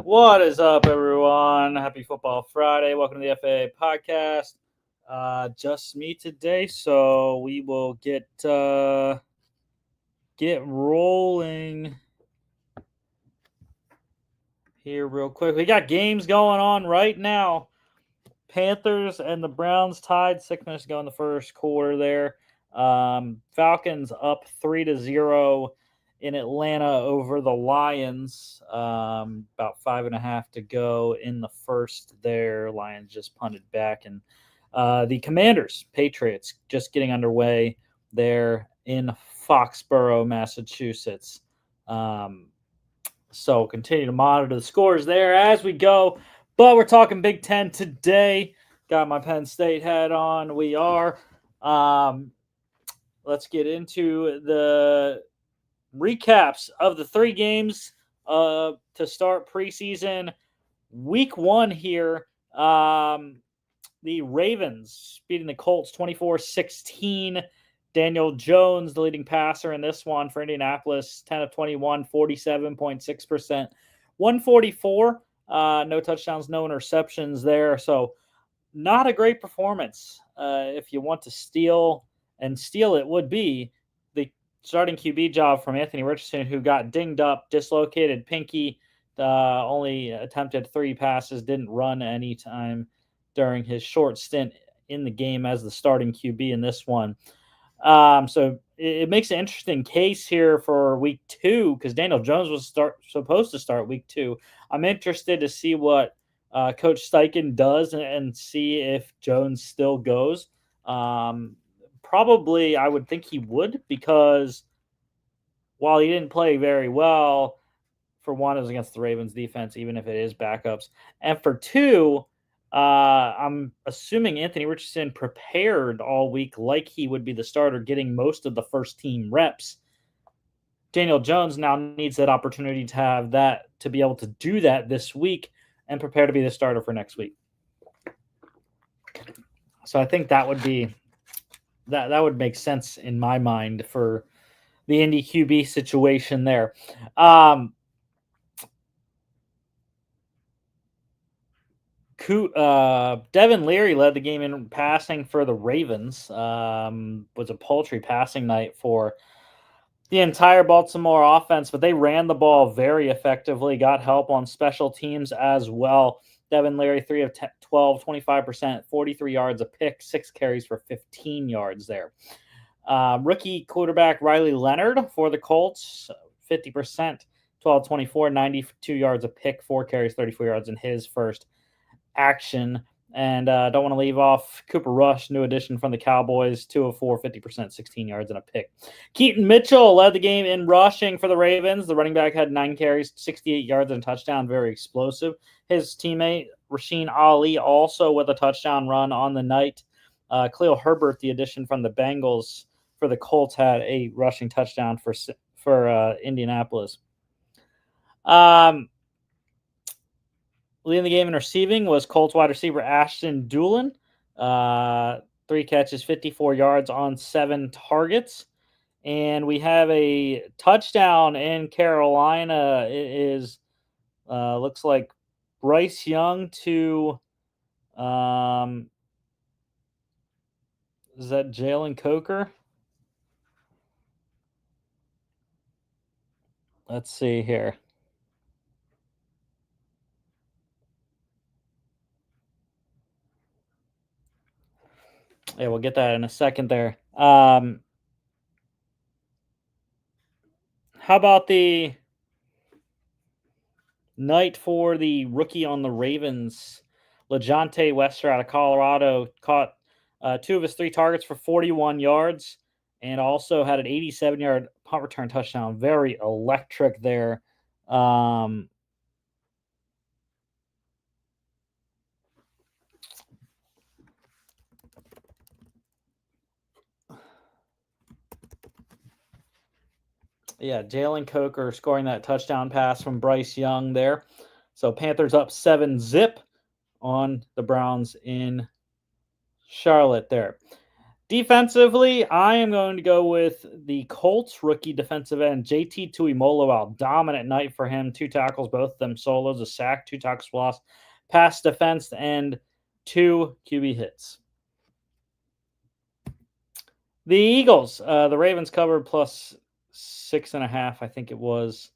What is up, everyone? Happy Football Friday. Welcome to the FAA podcast. Just me today, so we will get rolling here real quick. We got games going on right now. Panthers and the Browns tied. 6 minutes to go in the first quarter there. Falcons up 3-0 in Atlanta over the Lions. About 5.5 to go in the first there. Lions just punted back. And the Commanders, Patriots, just getting underway there in Foxborough, Massachusetts. So continue to monitor the scores there as we go. But we're talking Big Ten today. Got my Penn State hat on. We are. Let's get into the recaps of the 3 games to start preseason. Week 1 here. The Ravens beating the Colts 24-16. Daniel Jones, the leading passer in this one for Indianapolis, 10 of 21, 47.6%. 144. No touchdowns, no interceptions there. So not a great performance. If you want to steal it would be the starting QB job from Anthony Richardson, who got dinged up, dislocated pinky, only attempted 3 passes, didn't run any time during his short stint in the game as the starting QB in this one. So it makes an interesting case here for week 2 because Daniel Jones was supposed to start week 2. I'm interested to see what Coach Steichen does and see if Jones still goes. Probably I would think he would, because while he didn't play very well, for one, it was against the Ravens defense, even if it is backups. And for 2, I'm assuming Anthony Richardson prepared all week like he would be the starter, getting most of the first team reps. Daniel Jones now needs that opportunity to have that, to be able to do that this week and prepare to be the starter for next week. So I think that would be that would make sense in my mind for the Indy QB situation there. Devin Leary led the game in passing for the Ravens. Was a paltry passing night for the entire Baltimore offense, but they ran the ball very effectively, got help on special teams as well. Devin Leary, 3 of 12, 25%, 43 yards, a pick, 6 carries for 15 yards there. Rookie quarterback Riley Leonard for the Colts, 50%, 12-24, 92 yards, a pick, 4 carries, 34 yards in his first action. And don't want to leave off Cooper Rush, new addition from the Cowboys, 2 of 4, 50%, 16 yards and a pick. Keaton Mitchell led the game in rushing for the Ravens. The running back had 9 carries, 68 yards and a touchdown, very explosive. His teammate Rasheen Ali also with a touchdown run on the night. Khalil Herbert, the addition from the Bengals for the Colts, had a rushing touchdown for Indianapolis. Leading the game in receiving was Colts wide receiver Ashton Dulin. 3 catches, 54 yards on 7 targets. And we have a touchdown in Carolina. It is, looks like Bryce Young to, is that Jalen Coker? Let's see here. Yeah, we'll get that in a second there. How about the night for the rookie on the Ravens? LeJonte Wester out of Colorado caught 2 of his 3 targets for 41 yards and also had an 87-yard punt return touchdown. Very electric there. Yeah, Jalen Coker scoring that touchdown pass from Bryce Young there. So Panthers up 7-0 on the Browns in Charlotte there. Defensively, I am going to go with the Colts rookie defensive end, JT Tuimoloau. Dominant night for him. 2 tackles, both of them solos, a sack, 2 tackles for loss, pass defense, and 2 QB hits. The Eagles, the Ravens covered plus 6.5, I think it was.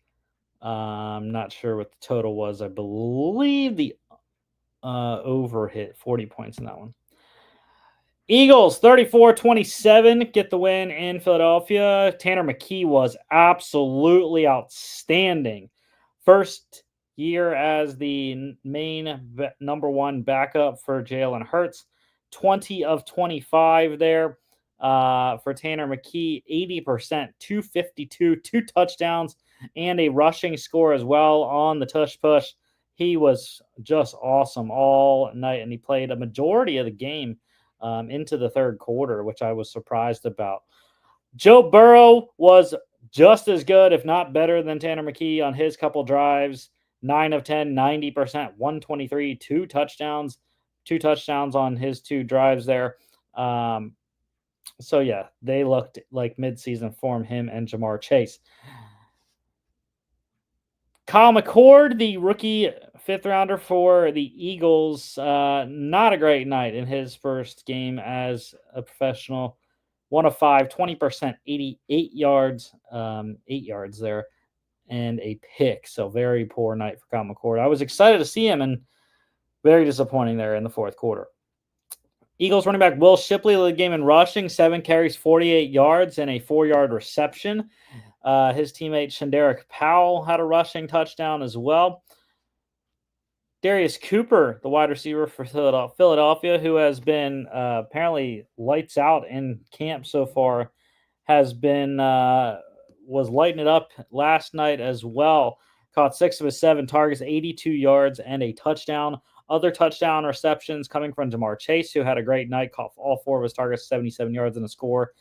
I'm not sure what the total was. I believe the over hit 40 points in that one. Eagles 34-27 get the win in Philadelphia. Tanner McKee was absolutely outstanding. First year as the main number 1 backup for Jalen Hurts. 20 of 25 there for Tanner McKee. 80%, 252, 2 touchdowns, and a rushing score as well on the tush push. He was just awesome all night, and he played a majority of the game into the third quarter, which I was surprised about. Joe Burrow was just as good, if not better, than Tanner McKee on his couple drives. 9 of 10, 90%, 123, 2 touchdowns. 2 touchdowns on his 2 drives there. So, yeah, they looked like midseason form, him and Jamar Chase. Kyle McCord, the rookie 5th rounder for the Eagles, not a great night in his first game as a professional. 1 of 5, 20%, 88 yards, 8 yards there, and a pick. So very poor night for Kyle McCord. I was excited to see him, and very disappointing there in the fourth quarter. Eagles running back Will Shipley led the game in rushing, 7 carries, 48 yards, and a 4-yard reception. His teammate Shanderick Powell had a rushing touchdown as well. Darius Cooper, the wide receiver for Philadelphia, who has been apparently lights out in camp so far, has been was lighting it up last night as well. Caught 6 of his 7 targets, 82 yards, and a touchdown. Other touchdown receptions coming from Jamar Chase, who had a great night, caught all 4 of his targets, 77 yards and a score.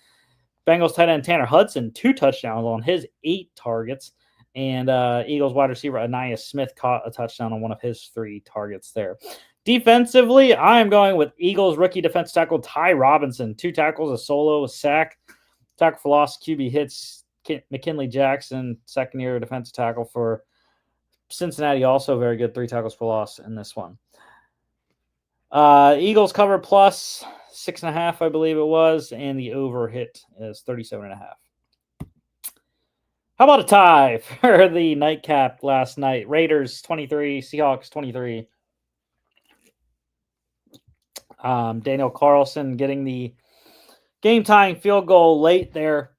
Bengals tight end Tanner Hudson, 2 touchdowns on his 8 targets. And Eagles wide receiver Anais Smith caught a touchdown on one of his 3 targets there. Defensively, I am going with Eagles rookie defensive tackle Ty Robinson. 2 tackles, a solo, a sack, tackle for loss, QB hits. McKinley Jackson, second-year defensive tackle for Cincinnati, also very good, 3 tackles for loss in this one. Eagles cover plus 6.5, I believe it was, and the over hit is 37.5. How about a tie for the nightcap last night? Raiders 23, Seahawks 23. Daniel Carlson getting the game-tying field goal late there.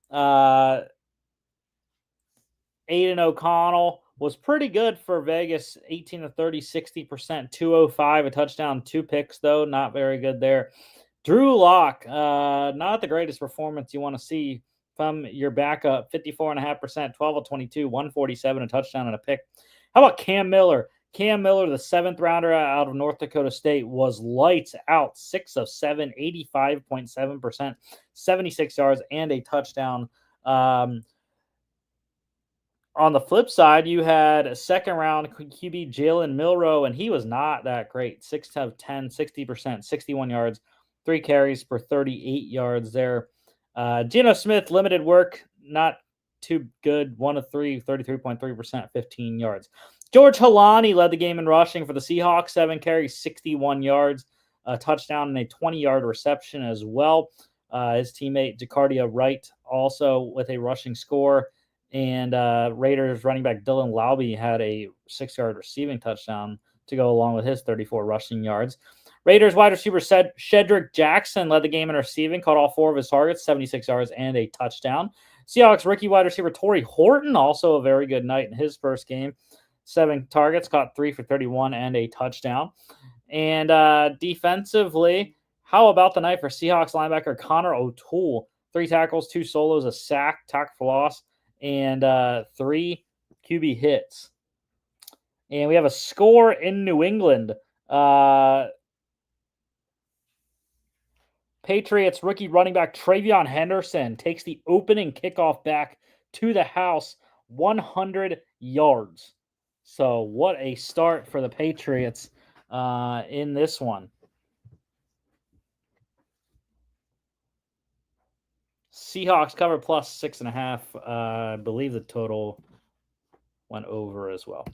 Aiden O'Connell was pretty good for Vegas, 18 of 30, 60%, 205, a touchdown, 2 picks, though. Not very good there. Drew Lock, not the greatest performance you want to see from your backup, 54.5%, 12 of 22, 147, a touchdown and a pick. How about Cam Miller? Cam Miller, the 7th rounder out of North Dakota State, was lights out, 6 of 7, 85.7%, 76 yards, and a touchdown. On the flip side, you had a 2nd-round QB, Jalen Milroe, and he was not that great. 6 of 10, 60%, 61 yards, 3 carries for 38 yards there. Geno Smith, limited work, not too good. 1 of 3, 33.3%, 15 yards. George Halani led the game in rushing for the Seahawks, 7 carries, 61 yards, a touchdown, and a 20-yard reception as well. His teammate, Jacardia Wright, also with a rushing score. And Raiders running back Dylan Laube had a 6-yard receiving touchdown to go along with his 34 rushing yards. Raiders wide receiver Shedrick Jackson led the game in receiving, caught all 4 of his targets, 76 yards and a touchdown. Seahawks rookie wide receiver Torrey Horton, also a very good night in his first game. 7 targets, caught 3 for 31 and a touchdown. And defensively, how about the night for Seahawks linebacker Connor O'Toole? 3 tackles, 2 solos, a sack, tackle for loss, and 3 QB hits. And we have a score in New England. Patriots rookie running back Travion Henderson takes the opening kickoff back to the house, 100 yards. So what a start for the Patriots in this one. Seahawks cover plus 6.5. I believe the total went over as well.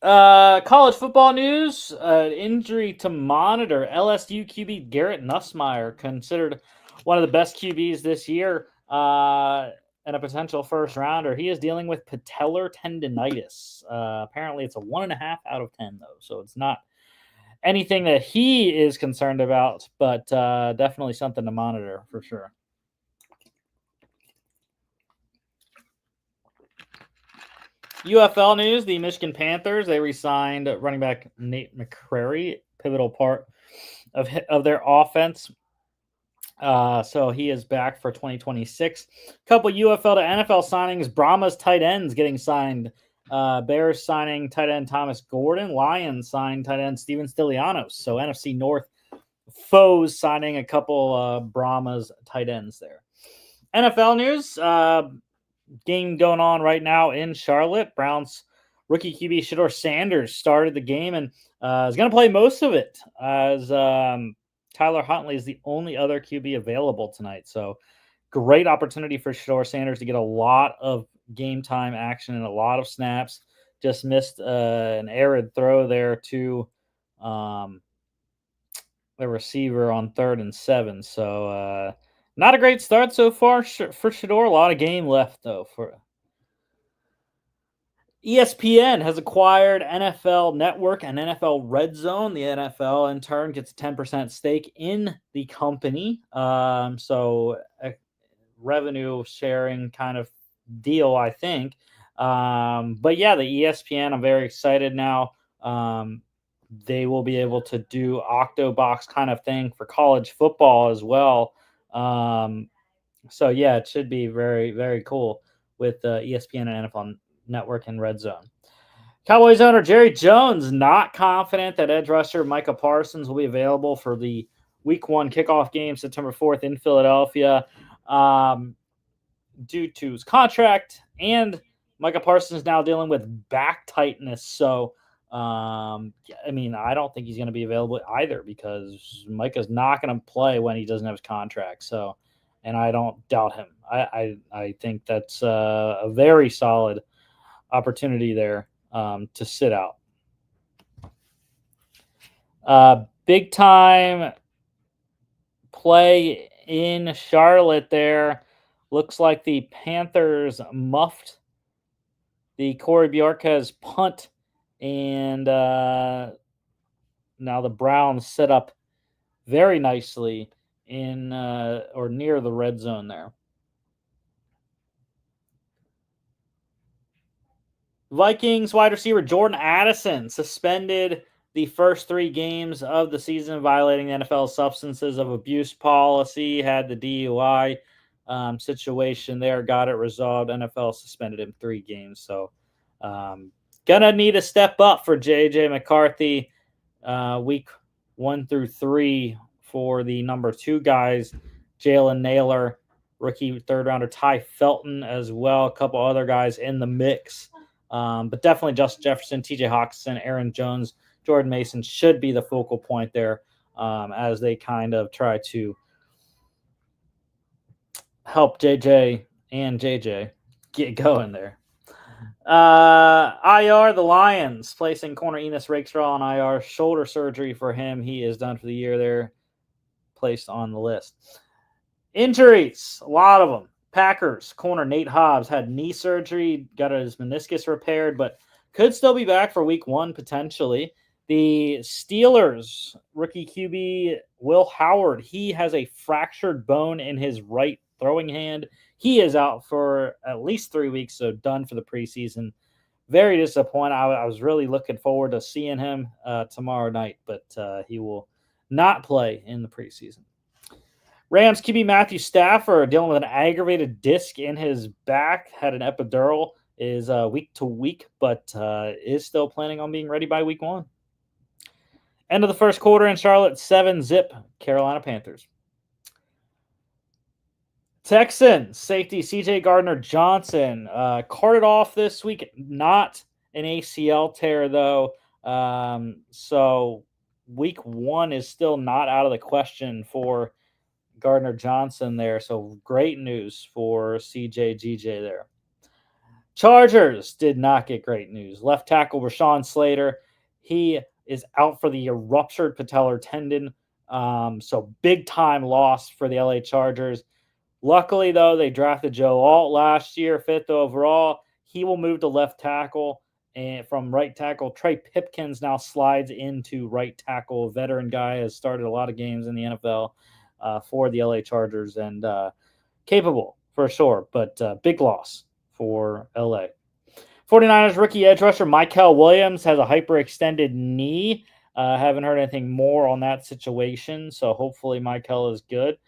College football news. Injury to monitor. LSU QB Garrett Nussmeier, considered one of the best QBs this year and a potential first rounder. He is dealing with patellar tendonitis. Apparently, it's a 1.5 out of 10, though. So it's not anything that he is concerned about, but definitely something to monitor for sure. UFL news, the Michigan Panthers, they re-signed running back Nate McCrary, pivotal part of their offense. So he is back for 2026. Couple UFL to NFL signings. Brahma's tight ends getting signed. Bears signing tight end Thomas Gordon. Lions signed tight end Steven Stilianos. So NFC North foes signing a couple Brahma's tight ends there. NFL news. Game going on right now in Charlotte. Browns rookie QB Shedeur Sanders started the game and is going to play most of it as Tyler Huntley is the only other QB available tonight. So great opportunity for Shedeur Sanders to get a lot of game time action and a lot of snaps. Just missed an arid throw there to the receiver on 3rd and 7. So not a great start so far for Shedeur. A lot of game left, though. For ESPN has acquired NFL Network and NFL Red Zone. The NFL, in turn, gets a 10% stake in the company. So a revenue sharing kind of deal, I think. But yeah, the ESPN, I'm very excited now. They will be able to do Octobox kind of thing for college football as well. So yeah, it should be very, very cool with ESPN and NFL Network and Red Zone. Cowboys owner Jerry Jones not confident that edge rusher Micah Parsons will be available for the Week 1 kickoff game September 4th in Philadelphia due to his contract, and Micah Parsons now dealing with back tightness. So I mean, I don't think he's going to be available either because Micah's not going to play when he doesn't have his contract. So, and I don't doubt him. I think that's a very solid opportunity there to sit out. Big time play in Charlotte there. Looks like the Panthers muffed the Corey Bjorkes punt. And now the Browns set up very nicely in or near the red zone there. Vikings wide receiver Jordan Addison suspended the first 3 games of the season, violating the NFL's substances of abuse policy, had the DUI situation there, got it resolved. NFL suspended him 3 games. So gonna need a step up for JJ McCarthy week 1 through 3 for the number 2 guys, Jalen Naylor, rookie 3rd rounder Ty Felton as well, a couple other guys in the mix. But definitely Justin Jefferson, TJ Hawkinson, Aaron Jones, Jordan Mason should be the focal point there as they kind of try to help JJ and JJ get going there. IR, the Lions placing corner Enos Rakestraw on IR. Shoulder surgery for him. He is done for the year there. Placed on the list. Injuries, a lot of them. Packers corner Nate Hobbs had knee surgery, got his meniscus repaired, but could still be back for week 1 potentially. The Steelers rookie QB Will Howard, he has a fractured bone in his right throwing hand. He is out for at least 3 weeks, so done for the preseason. Very disappointed. I was really looking forward to seeing him tomorrow night, but he will not play in the preseason. Rams QB Matthew Stafford dealing with an aggravated disc in his back, had an epidural, is week to week, but is still planning on being ready by week 1. End of the first quarter in Charlotte, 7-zip, Carolina Panthers. Texans safety CJ Gardner-Johnson carted off this week, not an ACL tear though. So week 1 is still not out of the question for Gardner Johnson there. So great news for CJGJ there. Chargers did not get great news. Left tackle Rashawn Slater, he is out for the ruptured patellar tendon. So big time loss for the LA Chargers. Luckily, though, they drafted Joe Alt last year, 5th overall. He will move to left tackle, and from right tackle, Trey Pipkins now slides into right tackle. A veteran guy, has started a lot of games in the NFL for the LA Chargers, and capable for sure, but big loss for LA. 49ers rookie edge rusher Mykel Williams has a hyperextended knee. Haven't heard anything more on that situation, so hopefully Mykel is good.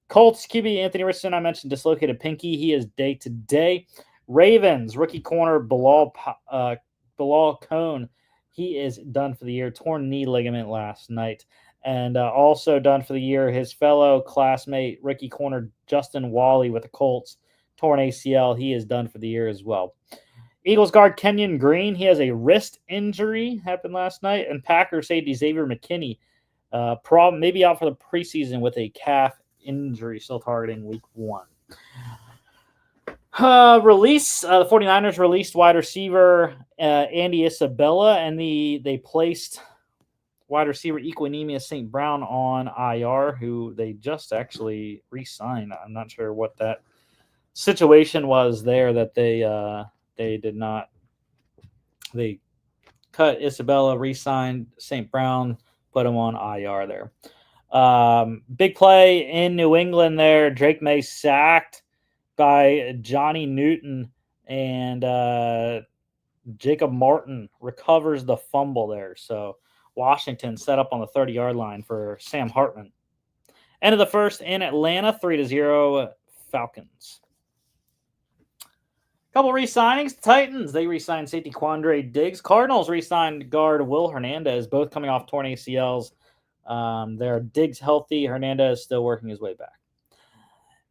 Colts QB Anthony Richardson, I mentioned dislocated pinky. He is day to day. Ravens rookie corner Bilal Cohn, he is done for the year. Torn knee ligament last night. And also done for the year, his fellow classmate, rookie corner Justin Wally with the Colts, torn ACL. He is done for the year as well. Eagles guard Kenyon Green, he has a wrist injury, happened last night. And Packers safety Xavier McKinney, maybe out for the preseason with a calf injury, still targeting week 1. The 49ers released wide receiver Andy Isabella, and they placed wide receiver Equinemius St. Brown on IR, who they just actually re-signed. I'm not sure what that situation was there that they did not. They cut Isabella, re-signed St. Brown, put him on IR there. Big play in New England there. Drake May sacked by Johnny Newton, and Jacob Martin recovers the fumble there. So Washington set up on the 30-yard line for Sam Hartman. End of the first in Atlanta, 3-0 Falcons. Couple re-signings. Titans, they re-signed safety Quandre Diggs. Cardinals re-signed guard Will Hernandez, both coming off torn ACLs. They're Diggs healthy. Hernandez still working his way back.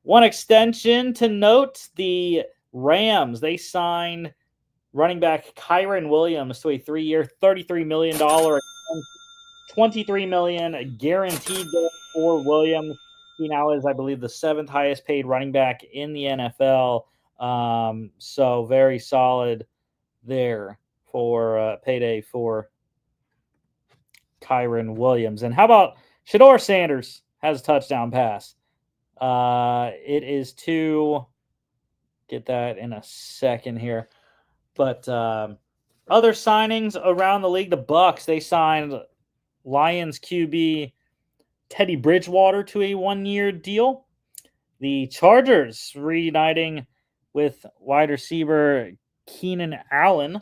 One extension to note, the Rams, they signed running back Kyren Williams to a 3-year, $33 million, $23 million guaranteed for Williams. He now is, I believe, the 7th highest paid running back in the NFL. So very solid there for payday for Kyren Williams. And how about Shedeur Sanders has a touchdown pass? It is to get that in a second here. But other signings around the league, the Bucs, they signed Lions QB Teddy Bridgewater to a 1-year deal. The Chargers reuniting with wide receiver Keenan Allen,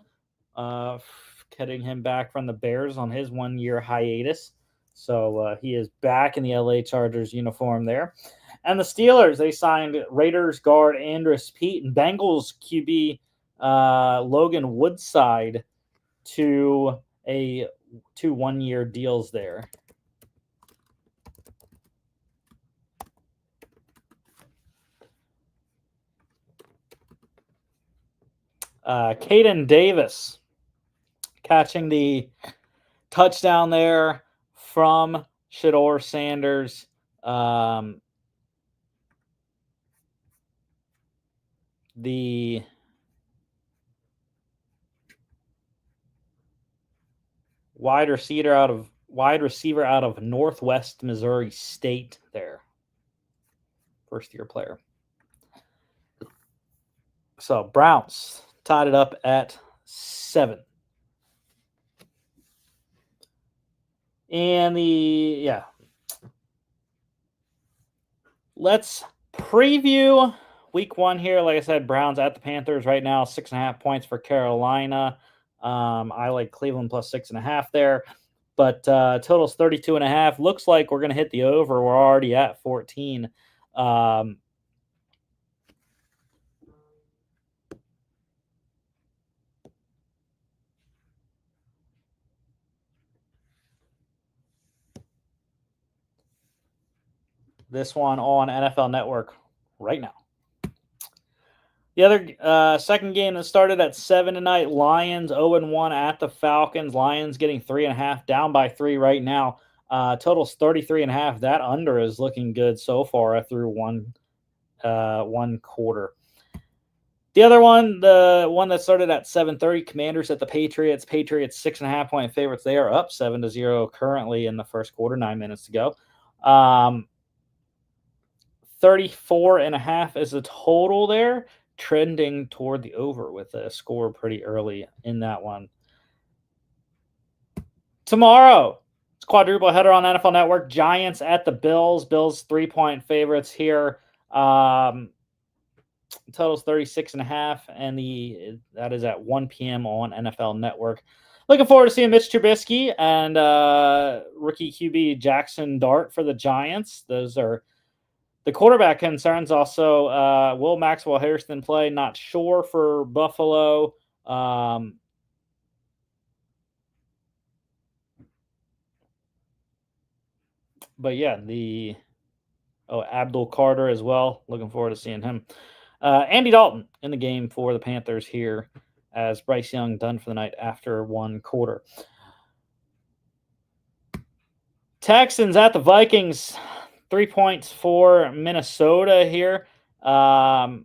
getting him back from the Bears on his 1-year hiatus. So he is back in the LA Chargers uniform there. And the Steelers, they signed Raiders guard Andrus Peat and Bengals QB Logan Woodside to 1-year deals there. Caden Davis catching the touchdown there from Shedeur Sanders. The wide receiver out of Northwest Missouri State there. First-year player. So Browns tied it up at 7. And let's preview week 1 here. Like I said, Browns at the Panthers right now, 6.5 points for Carolina. I like Cleveland plus 6.5 there, but total's 32.5. Looks like we're going to hit the over. We're already at 14. This one on NFL Network right now. The other second game that started at 7 tonight, Lions 0-1 at the Falcons. Lions getting 3.5, down by 3 right now. Total's 33.5. That under is looking good so far through one quarter. The other one, the one that started at 7:30, Commanders at the Patriots. Patriots 6.5-point favorites. They are up 7-0 currently in the first quarter. 9 minutes to go. 34.5 is the total there, trending toward the over with a score pretty early in that one. Tomorrow, it's quadruple header on NFL Network. Giants at the Bills. Bills 3-point favorites here. Total's 36.5, and that is at 1 p.m. on NFL Network. Looking forward to seeing Mitch Trubisky and rookie QB Jackson Dart for the Giants. Those are the quarterback concerns. Also, will Maxwell Harrison play? Not sure for Buffalo. But yeah, Abdul Carter as well. Looking forward to seeing him. Andy Dalton in the game for the Panthers here as Bryce Young done for the night after one quarter. Texans at the Vikings. 3 points for Minnesota here. Yeah,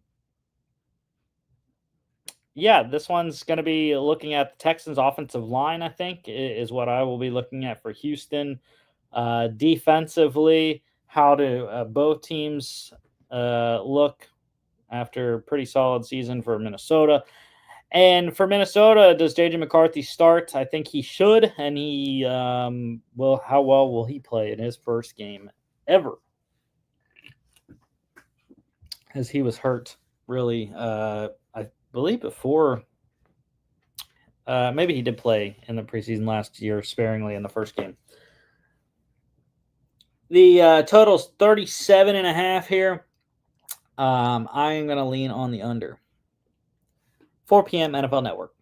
this one's going to be looking at the Texans' offensive line, I think, is what I will be looking at for Houston. Defensively, how do both teams look after a pretty solid season for Minnesota. And for Minnesota, does J.J. McCarthy start? I think he should, and he will. How well will he play in his first game ever? As he was hurt, really, I believe before. Maybe he did play in the preseason last year sparingly in the first game. The total's 37.5 here. I'm going to lean on the under. 4 p.m. NFL Network.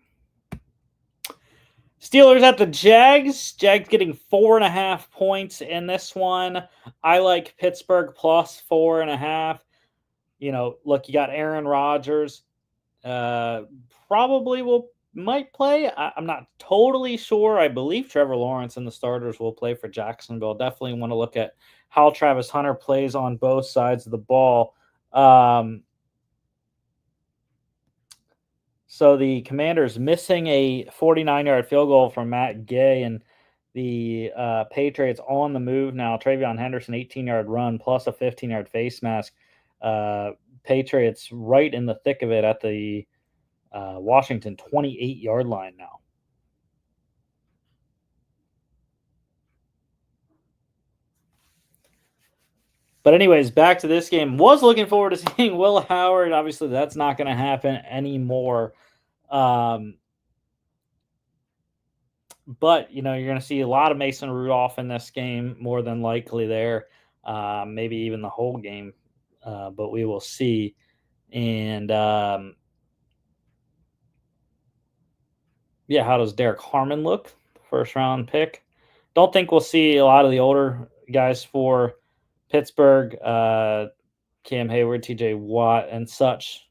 Steelers at the Jags. Jags getting 4.5 points in this one. I like Pittsburgh plus 4.5. Look, you got Aaron Rodgers. Probably might play. I'm not totally sure. I believe Trevor Lawrence and the starters will play for Jacksonville. Definitely want to look at how Travis Hunter plays on both sides of the ball. So the Commanders missing a 49-yard field goal from Matt Gay, and the Patriots on the move now. Travion Henderson, 18-yard run plus a 15-yard face mask. Patriots right in the thick of it at the Washington 28-yard line now. But anyways, back to this game. Was looking forward to seeing Will Howard. Obviously, that's not going to happen anymore. But, you're going to see a lot of Mason Rudolph in this game, more than likely there. Maybe even the whole game. But we will see. And, how does Derek Harmon look? First-round pick. Don't think we'll see a lot of the older guys for Pittsburgh, Cam Hayward, TJ Watt, and such.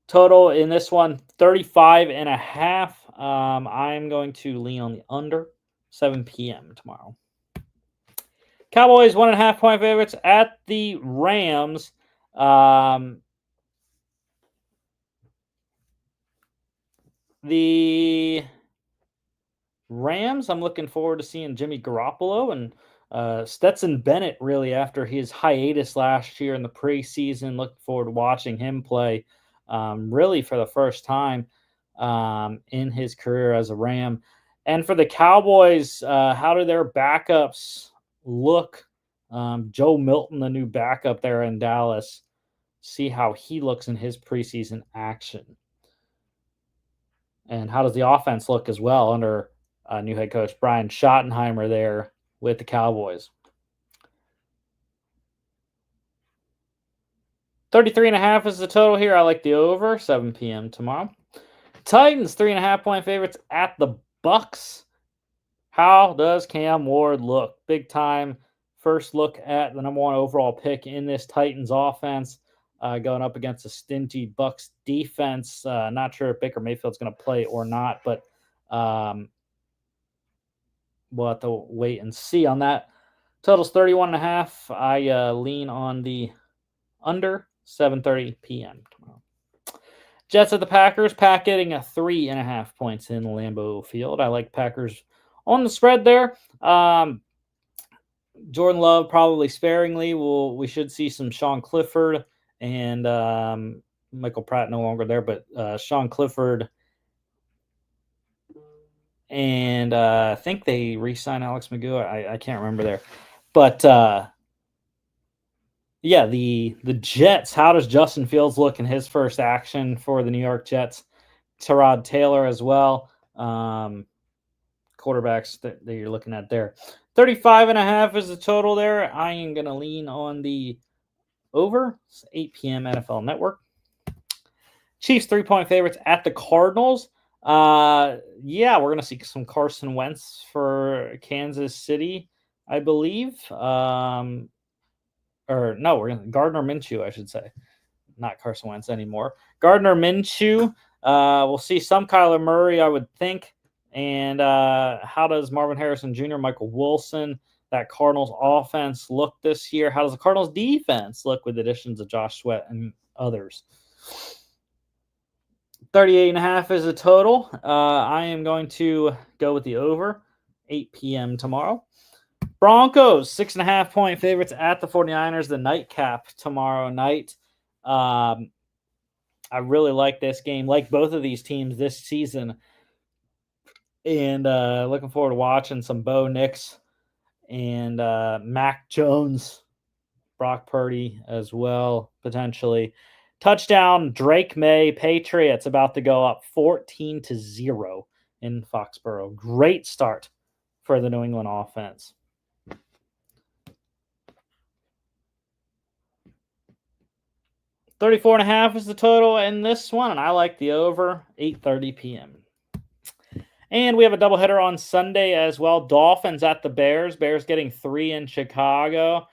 Total in this one, 35.5. I'm going to lean on the under. 7 p.m. tomorrow. Cowboys 1.5 point favorites at the Rams. The Rams, I'm looking forward to seeing Jimmy Garoppolo and Stetson Bennett, really, after his hiatus last year in the preseason. Looking forward to watching him play really for the first time in his career as a Ram. And for the Cowboys, how do their backups look? Joe Milton, the new backup there in Dallas. See how he looks in his preseason action. And how does the offense look as well under new head coach Brian Schottenheimer there with the Cowboys? 33.5 is the total here. I like the over. 7 p.m. tomorrow. Titans 3.5 point favorites at the Bucks. How does Cam Ward look? Big time. First look at the number 1 overall pick in this Titans offense, going up against a stingy Bucks defense. Not sure if Baker Mayfield's going to play or not, but we'll have to wait and see on that. Total's 31.5. I lean on the under 7:30 p.m. tomorrow. Jets at the Packers. Pack getting a 3.5 points in Lambeau Field. I like Packers on the spread there. Jordan Love probably sparingly. We should see some Sean Clifford and Michael Pratt no longer there, but Sean Clifford. And I think they re-signed Alex Magoo. I can't remember there. But yeah, the Jets. How does Justin Fields look in his first action for the New York Jets? Tyrod Taylor as well. Quarterbacks that you're looking at there. 35.5 is the total there. I am going to lean on the over. It's 8 p.m. NFL Network. Chiefs 3-point favorites at the Cardinals. Yeah, we're going to see some Carson Wentz for Kansas City, I believe. Or no, we're going to Gardner Minshew, I should say. Not Carson Wentz anymore. Gardner Minshew. We'll see some Kyler Murray, I would think. And how does Marvin Harrison Jr., Michael Wilson, that Cardinals offense look this year? How does the Cardinals defense look with additions of Josh Sweat and others? 38.5 is the total. I am going to go with the over. 8 p.m. tomorrow. Broncos, 6.5-point favorites at the 49ers, the nightcap tomorrow night. I really like this game, like both of these teams this season. And looking forward to watching some Bo Nix and Mac Jones, Brock Purdy as well, potentially. Touchdown, Drake May, Patriots about to go up 14-0 in Foxborough. Great start for the New England offense. $34.5 is the total in this one, and I like the over, 8:30 p.m. And we have a doubleheader on Sunday as well. Dolphins at the Bears. Bears getting 3 in Chicago.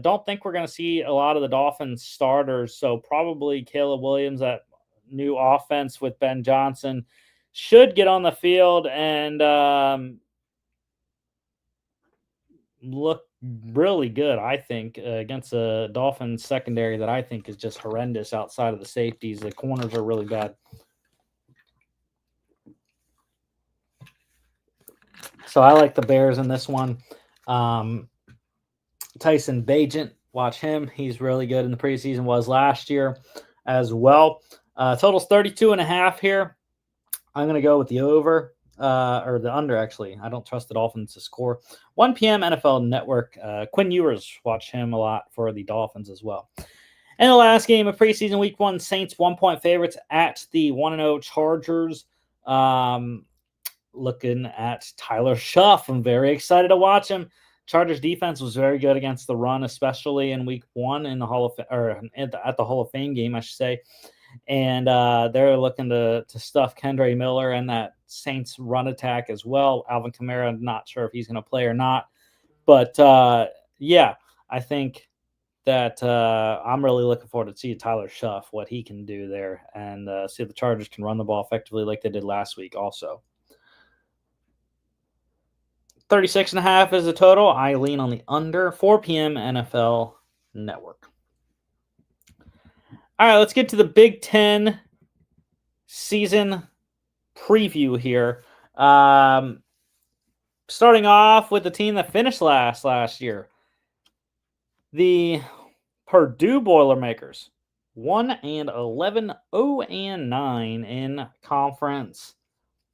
Don't think we're going to see a lot of the Dolphins starters, so probably Caleb Williams, that new offense with Ben Johnson, should get on the field and look really good, I think, against a Dolphins secondary that I think is just horrendous outside of the safeties. The corners are really bad. So I like the Bears in this one. Tyson Bagent, watch him. He's really good in the preseason, was last year as well. Total's 32.5 here. I'm going to go with the over, or the under, actually. I don't trust the Dolphins to score. 1 p.m. NFL Network. Quinn Ewers, watch him a lot for the Dolphins as well. And the last game of preseason week 1, Saints 1-point favorites at the 1-0 Chargers. Looking at Tyler Shuff. I'm very excited to watch him. Chargers defense was very good against the run, especially in week 1 in the at the Hall of Fame game, I should say. And they're looking to stuff Kendre Miller and that Saints run attack as well. Alvin Kamara, I'm not sure if he's going to play or not. But, yeah, I think that I'm really looking forward to see Tyler Shuff, what he can do there, and see if the Chargers can run the ball effectively like they did last week also. 36.5 is the total. I lean on the under. 4 p.m. NFL Network. All right, let's get to the Big Ten season preview here. Starting off with the team that finished last year. The Purdue Boilermakers. 1-11, 0-9 in conference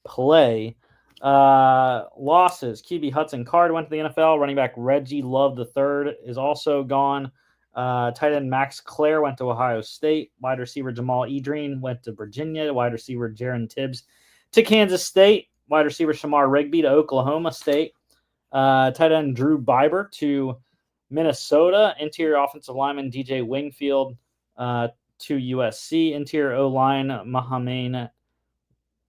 play. Losses. QB Hudson Card went to the NFL. Running back Reggie Love III is also gone. Tight end Max Clare went to Ohio State. Wide receiver Jamal Edrine went to Virginia. Wide receiver Jaron Tibbs to Kansas State. Wide receiver Shamar Rigby to Oklahoma State. Tight end Drew Biber to Minnesota. Interior offensive lineman DJ Wingfield to USC. Interior O-line Mohamed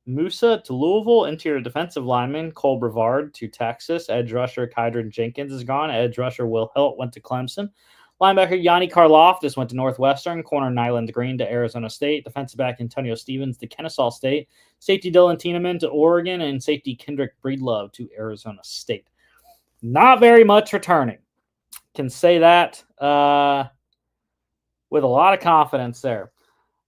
Musa to Louisville. Interior defensive lineman Cole Brevard to Texas. Edge rusher Kydron Jenkins is gone. Edge rusher Will Hilt went to Clemson. Linebacker Yanni Karloftis went to Northwestern. Corner Nyland Green to Arizona State. Defensive back Antonio Stevens to Kennesaw State. Safety Dylan Tieneman to Oregon. And safety Kendrick Breedlove to Arizona State. Not very much returning. Can say that with a lot of confidence there.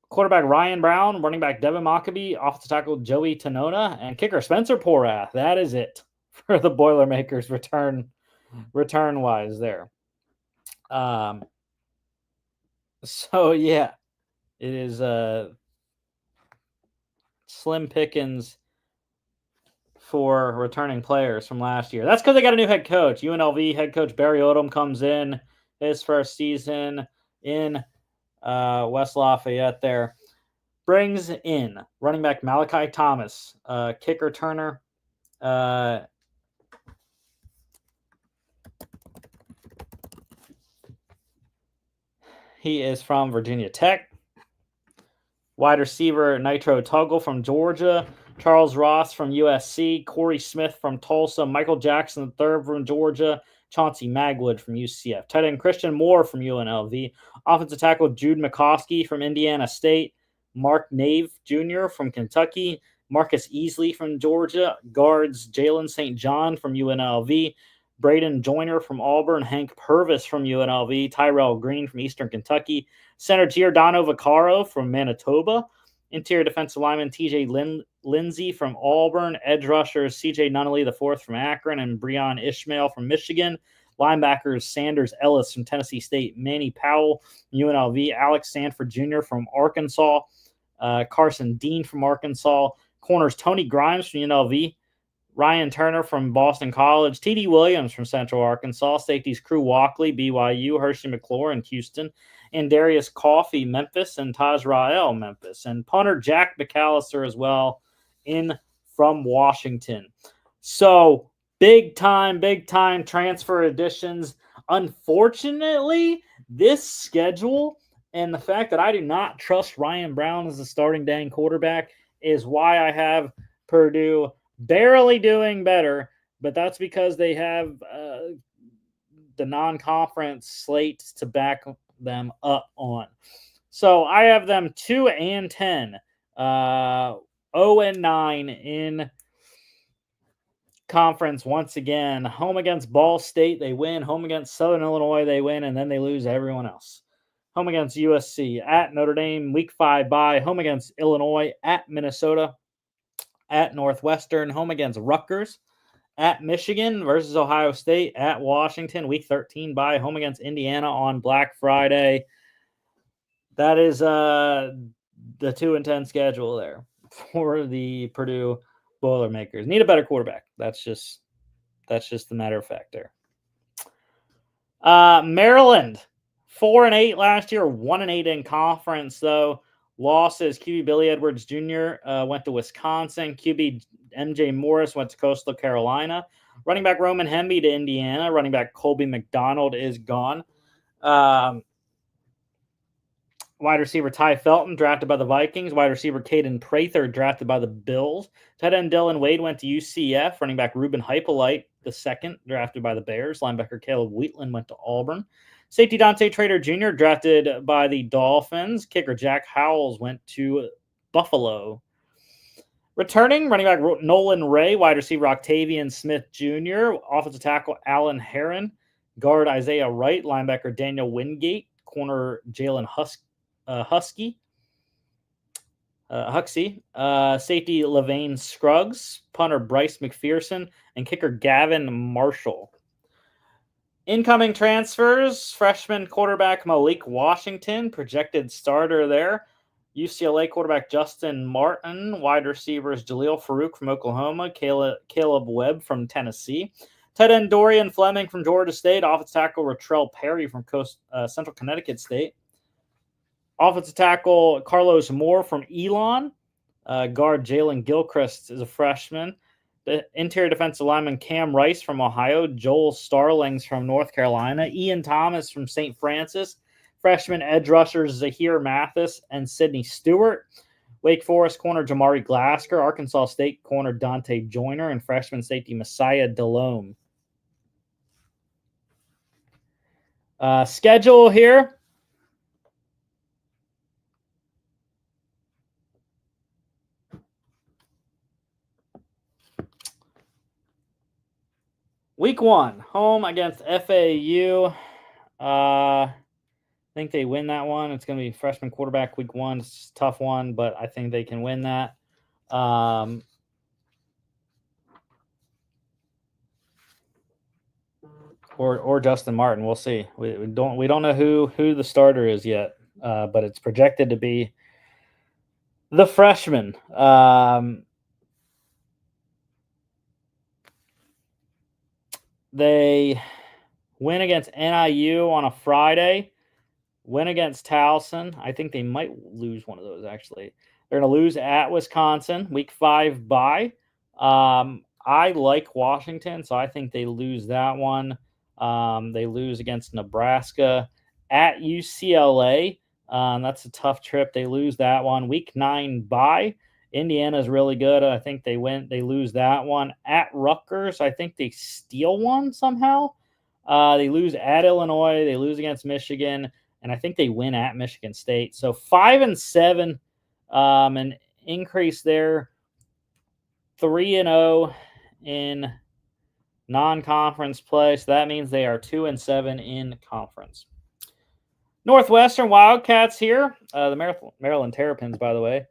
Quarterback Ryan Brown, running back Devin Mockabee, offensive tackle Joey Tanona, and kicker Spencer Porath. That is it for the Boilermakers return wise there. So yeah, it is slim pickings for returning players from last year. That's because they got a new head coach. UNLV head coach Barry Odom comes in his first season in West Lafayette there. Brings in running back Malachi Thomas, kicker Turner. He is from Virginia Tech. Wide receiver Nitro Tuggle from Georgia. Charles Ross from USC. Corey Smith from Tulsa. Michael Jackson III from Georgia. Chauncey Magwood from UCF. Tight end Christian Moore from UNLV. Offensive tackle Jude McCoskey from Indiana State. Mark Nave Jr. from Kentucky. Marcus Easley from Georgia. Guards Jalen St. John from UNLV. Braden Joyner from Auburn. Hank Purvis from UNLV. Tyrell Green from Eastern Kentucky. Center Giordano Vaccaro from Manitoba. Interior defensive lineman TJ Lindsey from Auburn. Edge rushers CJ Nunnally IV from Akron and Breon Ishmael from Michigan. Linebackers Sanders Ellis from Tennessee State. Manny Powell from UNLV. Alex Sanford Jr. from Arkansas. Carson Dean from Arkansas. Corners Tony Grimes from UNLV. Ryan Turner from Boston College. T.D. Williams from Central Arkansas. Safeties Crew Walkley, BYU. Hershey McClure in Houston. And Darius Coffey, Memphis. And Taj Rael, Memphis. And punter Jack McAllister as well in from Washington. So big time transfer additions. Unfortunately, this schedule and the fact that I do not trust Ryan Brown as the starting dang quarterback is why I have Purdue barely doing better, but that's because they have the non-conference slate to back them up on. So I have them 2-10, 0-9 in conference once again. Home against Ball State, they win. Home against Southern Illinois, they win, and then they lose everyone else. Home against USC, at Notre Dame, week 5 bye. Home against Illinois, at Minnesota, at Northwestern, home against Rutgers, at Michigan versus Ohio State, at Washington, week 13 bye, home against Indiana on Black Friday. That is the 2-10 schedule there for the Purdue Boilermakers. Need a better quarterback. That's just the matter of fact there. Maryland, 4-8 last year, 1-8 in conference though. Losses, QB Billy Edwards Jr. Went to Wisconsin. QB MJ Morris went to Coastal Carolina. Running back Roman Hemby to Indiana. Running back Colby McDonald is gone. Wide receiver Ty Felton drafted by the Vikings. Wide receiver Caden Prather drafted by the Bills. Tight end Dylan Wade went to UCF. Running back Ruben Hypolite II drafted by the Bears. Linebacker Caleb Wheatland went to Auburn. Safety Dante Trader Jr. drafted by the Dolphins. Kicker Jack Howells went to Buffalo. Returning, running back Nolan Ray. Wide receiver Octavian Smith Jr. Offensive tackle Alan Heron. Guard Isaiah Wright. Linebacker Daniel Wingate. Corner Jalen Huxey. Safety Levain Scruggs. Punter Bryce McPherson. And kicker Gavin Marshall. Incoming transfers, freshman quarterback Malik Washington, projected starter there. UCLA quarterback Justin Martin, wide receivers Jaleel Farouk from Oklahoma, Caleb Webb from Tennessee. Tight end Dorian Fleming from Georgia State, offensive tackle Ratrell Perry from Central Connecticut State. Offensive tackle Carlos Moore from Elon. Guard Jalen Gilchrist is a freshman. The interior defensive lineman Cam Rice from Ohio, Joel Starlings from North Carolina, Ian Thomas from St. Francis, freshman edge rushers Zahir Mathis and Sidney Stewart, Wake Forest corner Jamari Glasker, Arkansas State corner Dante Joyner, and freshman safety Messiah Delhomme. Schedule here. Week 1, home against FAU. I think they win that one. It's going to be freshman quarterback week 1. It's a tough one, but I think they can win that. Or Justin Martin. We'll see. We don't know who the starter is yet, but it's projected to be the freshman. They win against NIU on a Friday. Win against Towson. I think they might lose one of those, actually. They're going to lose at Wisconsin, week 5 bye. I like Washington, so I think they lose that one. They lose against Nebraska at UCLA. That's a tough trip. They lose that one. Week 9 bye. Indiana's really good. I think they lose that one. At Rutgers, I think they steal one somehow. They lose at Illinois. They lose against Michigan. And I think they win at Michigan State. So 5-7, an increase there. 3-0 in non-conference play. So that means they are 2-7 in conference. Northwestern Wildcats here. The Maryland Terrapins, by the way.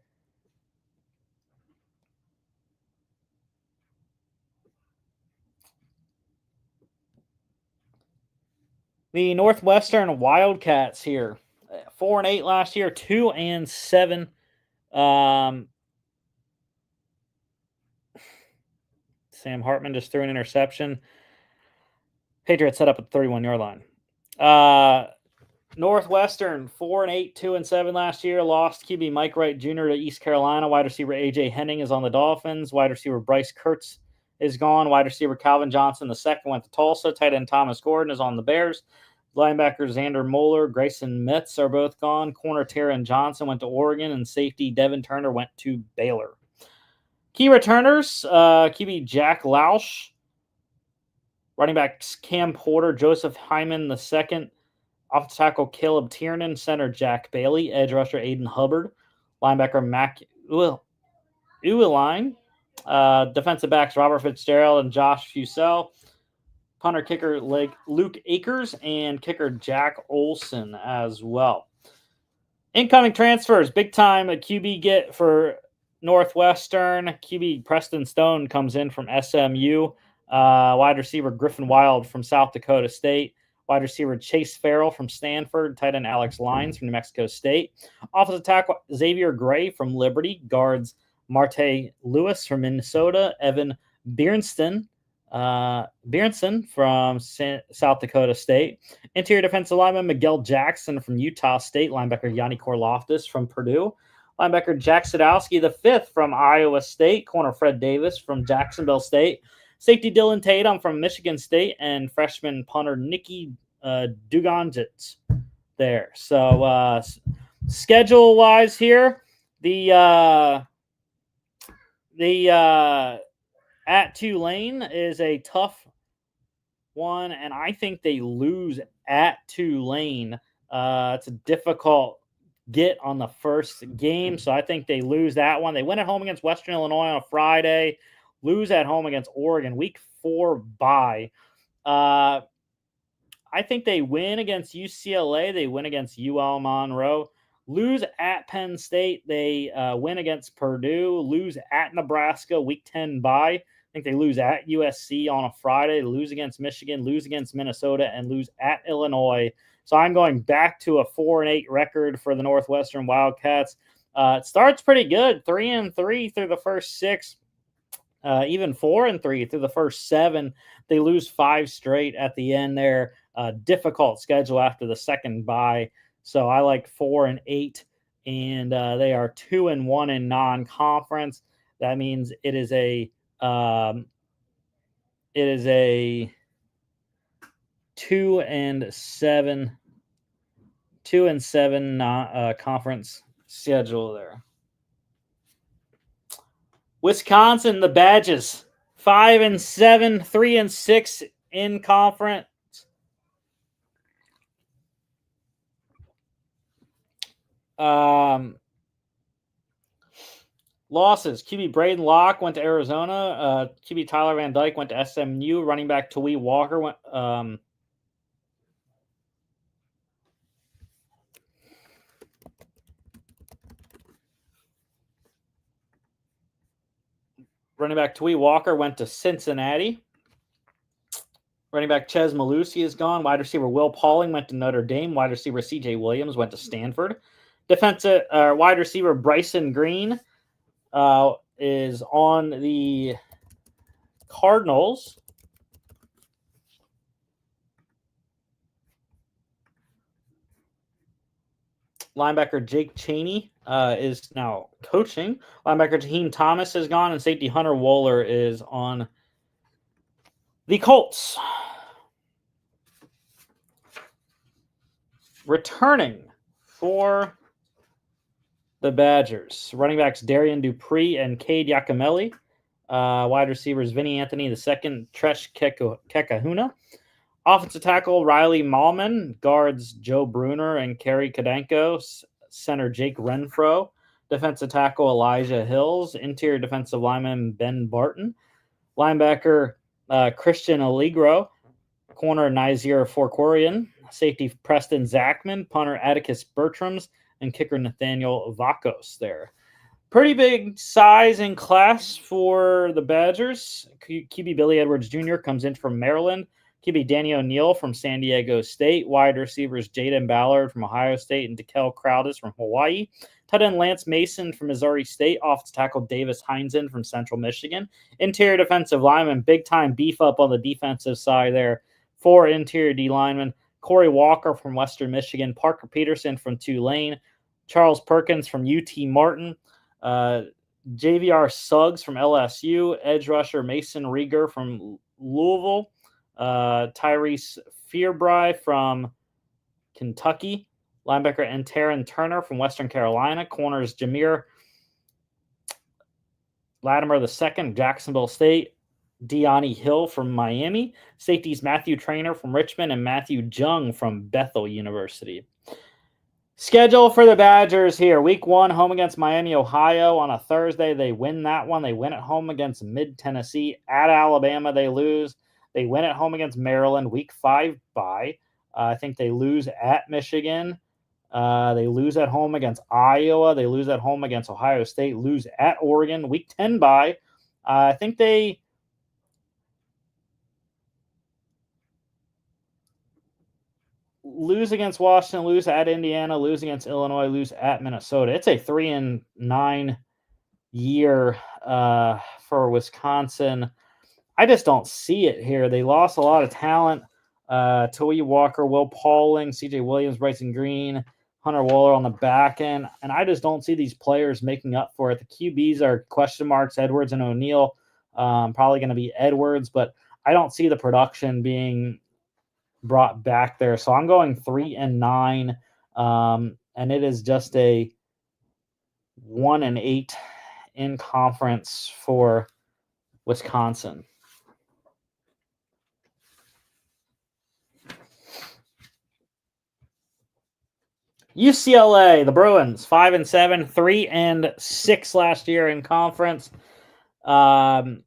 The Northwestern Wildcats here. 4-8 last year, 2-7. Sam Hartman just threw an interception. Patriots set up at the 31-yard line. Northwestern 4-8, 2-7 last year. Lost QB Mike Wright Jr. to East Carolina. Wide receiver AJ Henning is on the Dolphins. Wide receiver Bryce Kurtz is gone. Wide receiver Calvin Johnson II went to Tulsa. Tight end Thomas Gordon is on the Bears. Linebacker Xander Moeller, Grayson Mitz are both gone. Corner Taron Johnson went to Oregon, and safety Devin Turner went to Baylor. Key returners, QB Jack Lausch, running backs Cam Porter, Joseph Hyman II, offensive tackle Caleb Tiernan, center Jack Bailey, edge rusher Aiden Hubbard, linebacker Mac Ueline, defensive backs Robert Fitzgerald and Josh Fusel, punter kicker Luke Akers, and kicker Jack Olson as well. Incoming transfers, big time a QB get for Northwestern. QB Preston Stone comes in from SMU. Wide receiver Griffin Wild from South Dakota State. Wide receiver Chase Farrell from Stanford. Tight end Alex Lyons from New Mexico State. Offensive tackle Xavier Gray from Liberty. Guards Marte Lewis from Minnesota. Evan Bjornsson from South Dakota State. Interior defensive lineman Miguel Jackson from Utah State. Linebacker Yanni Korloftis from Purdue. Linebacker Jack Sadowski the 5th from Iowa State. Corner Fred Davis from Jacksonville State. Safety Dylan Tatum from Michigan State. And freshman punter Nikki Duganjits there. So schedule-wise here, the at Tulane is a tough one, and I think they lose at Tulane. It's a difficult get on the first game, so I think they lose that one. They win at home against Western Illinois on a Friday, lose at home against Oregon, week 4 bye. I think they win against UCLA. They win against UL Monroe. Lose at Penn State. They win against Purdue. Lose at Nebraska, week 10 bye. I think they lose at USC on a Friday, lose against Michigan, lose against Minnesota, and lose at Illinois. So I'm going back to a 4-8 record for the Northwestern Wildcats. It starts pretty good, 3-3 through the first 6, even 4-3 through the first 7. They lose 5 straight at the end there. Difficult schedule after the second bye. So I like 4-8, and they are 2-1 in non-conference. That means it is a 2-7 conference schedule there. Wisconsin, the Badgers, 5-7, 3-6 in conference. Losses. QB Braden Locke went to Arizona. QB Tyler Van Dyke went to SMU. Running back Tawee Walker went... running back Tawee Walker went to Cincinnati. Running back Ches Malusi is gone. Wide receiver Will Pauling went to Notre Dame. Wide receiver C.J. Williams went to Stanford. Defensive wide receiver Bryson Green is on the Cardinals. Linebacker Jake Chaney is now coaching. Linebacker Jaheim Thomas is gone, and safety Hunter Wohler is on the Colts. Returning for the Badgers, running backs Darian Dupree and Cade Yakimelli. Wide receivers Vinny Anthony II, Tresh Kekahuna. Offensive tackle Riley Mallman. Guards Joe Bruner and Kerry Kadenko. Center Jake Renfro. Defensive tackle Elijah Hills. Interior defensive lineman Ben Barton. Linebacker Christian Allegro. Corner Nazir Forkorian. Safety Preston Zachman. Punter Atticus Bertrams. And kicker Nathaniel Vakos there. Pretty big size and class for the Badgers. QB Billy Edwards Jr. comes in from Maryland. QB Danny O'Neill from San Diego State. Wide receivers Jaden Ballard from Ohio State and DeKel Crowdis from Hawaii. Tight end Lance Mason from Missouri State. Offensive tackle Davis Heinzen from Central Michigan. Interior defensive lineman, big-time beef up on the defensive side there. 4 interior D linemen. Corey Walker from Western Michigan. Parker Peterson from Tulane. Charles Perkins from UT Martin. JVR Suggs from LSU. Edge rusher Mason Rieger from Louisville. Tyrese Fearbry from Kentucky. Linebacker Antaron Turner from Western Carolina. Corners Jameer Latimer II, Jacksonville State. Deani Hill from Miami. Safeties Matthew Trainer from Richmond and Matthew Jung from Bethel University. Schedule for the Badgers here. Week 1, home against Miami, Ohio on a Thursday. They win that one. They win at home against Mid-Tennessee. At Alabama, they lose. They win at home against Maryland. Week 5 bye. I think they lose at Michigan. They lose at home against Iowa. They lose at home against Ohio State. Lose at Oregon. Week 10 bye. I think they lose against Washington, lose at Indiana, lose against Illinois, lose at Minnesota. It's a 3-9 year for Wisconsin. I just don't see it here. They lost a lot of talent. Tawee Walker, Will Pauling, C.J. Williams, Bryson Green, Hunter Wohler on the back end. And I just don't see these players making up for it. The QBs are question marks, Edwards and O'Neill. Probably going to be Edwards, but I don't see the production being brought back there. So I'm going 3-9. And it is just a 1-8 in conference for Wisconsin. UCLA, the Bruins, 5-7, 3-6 last year in conference. Losses.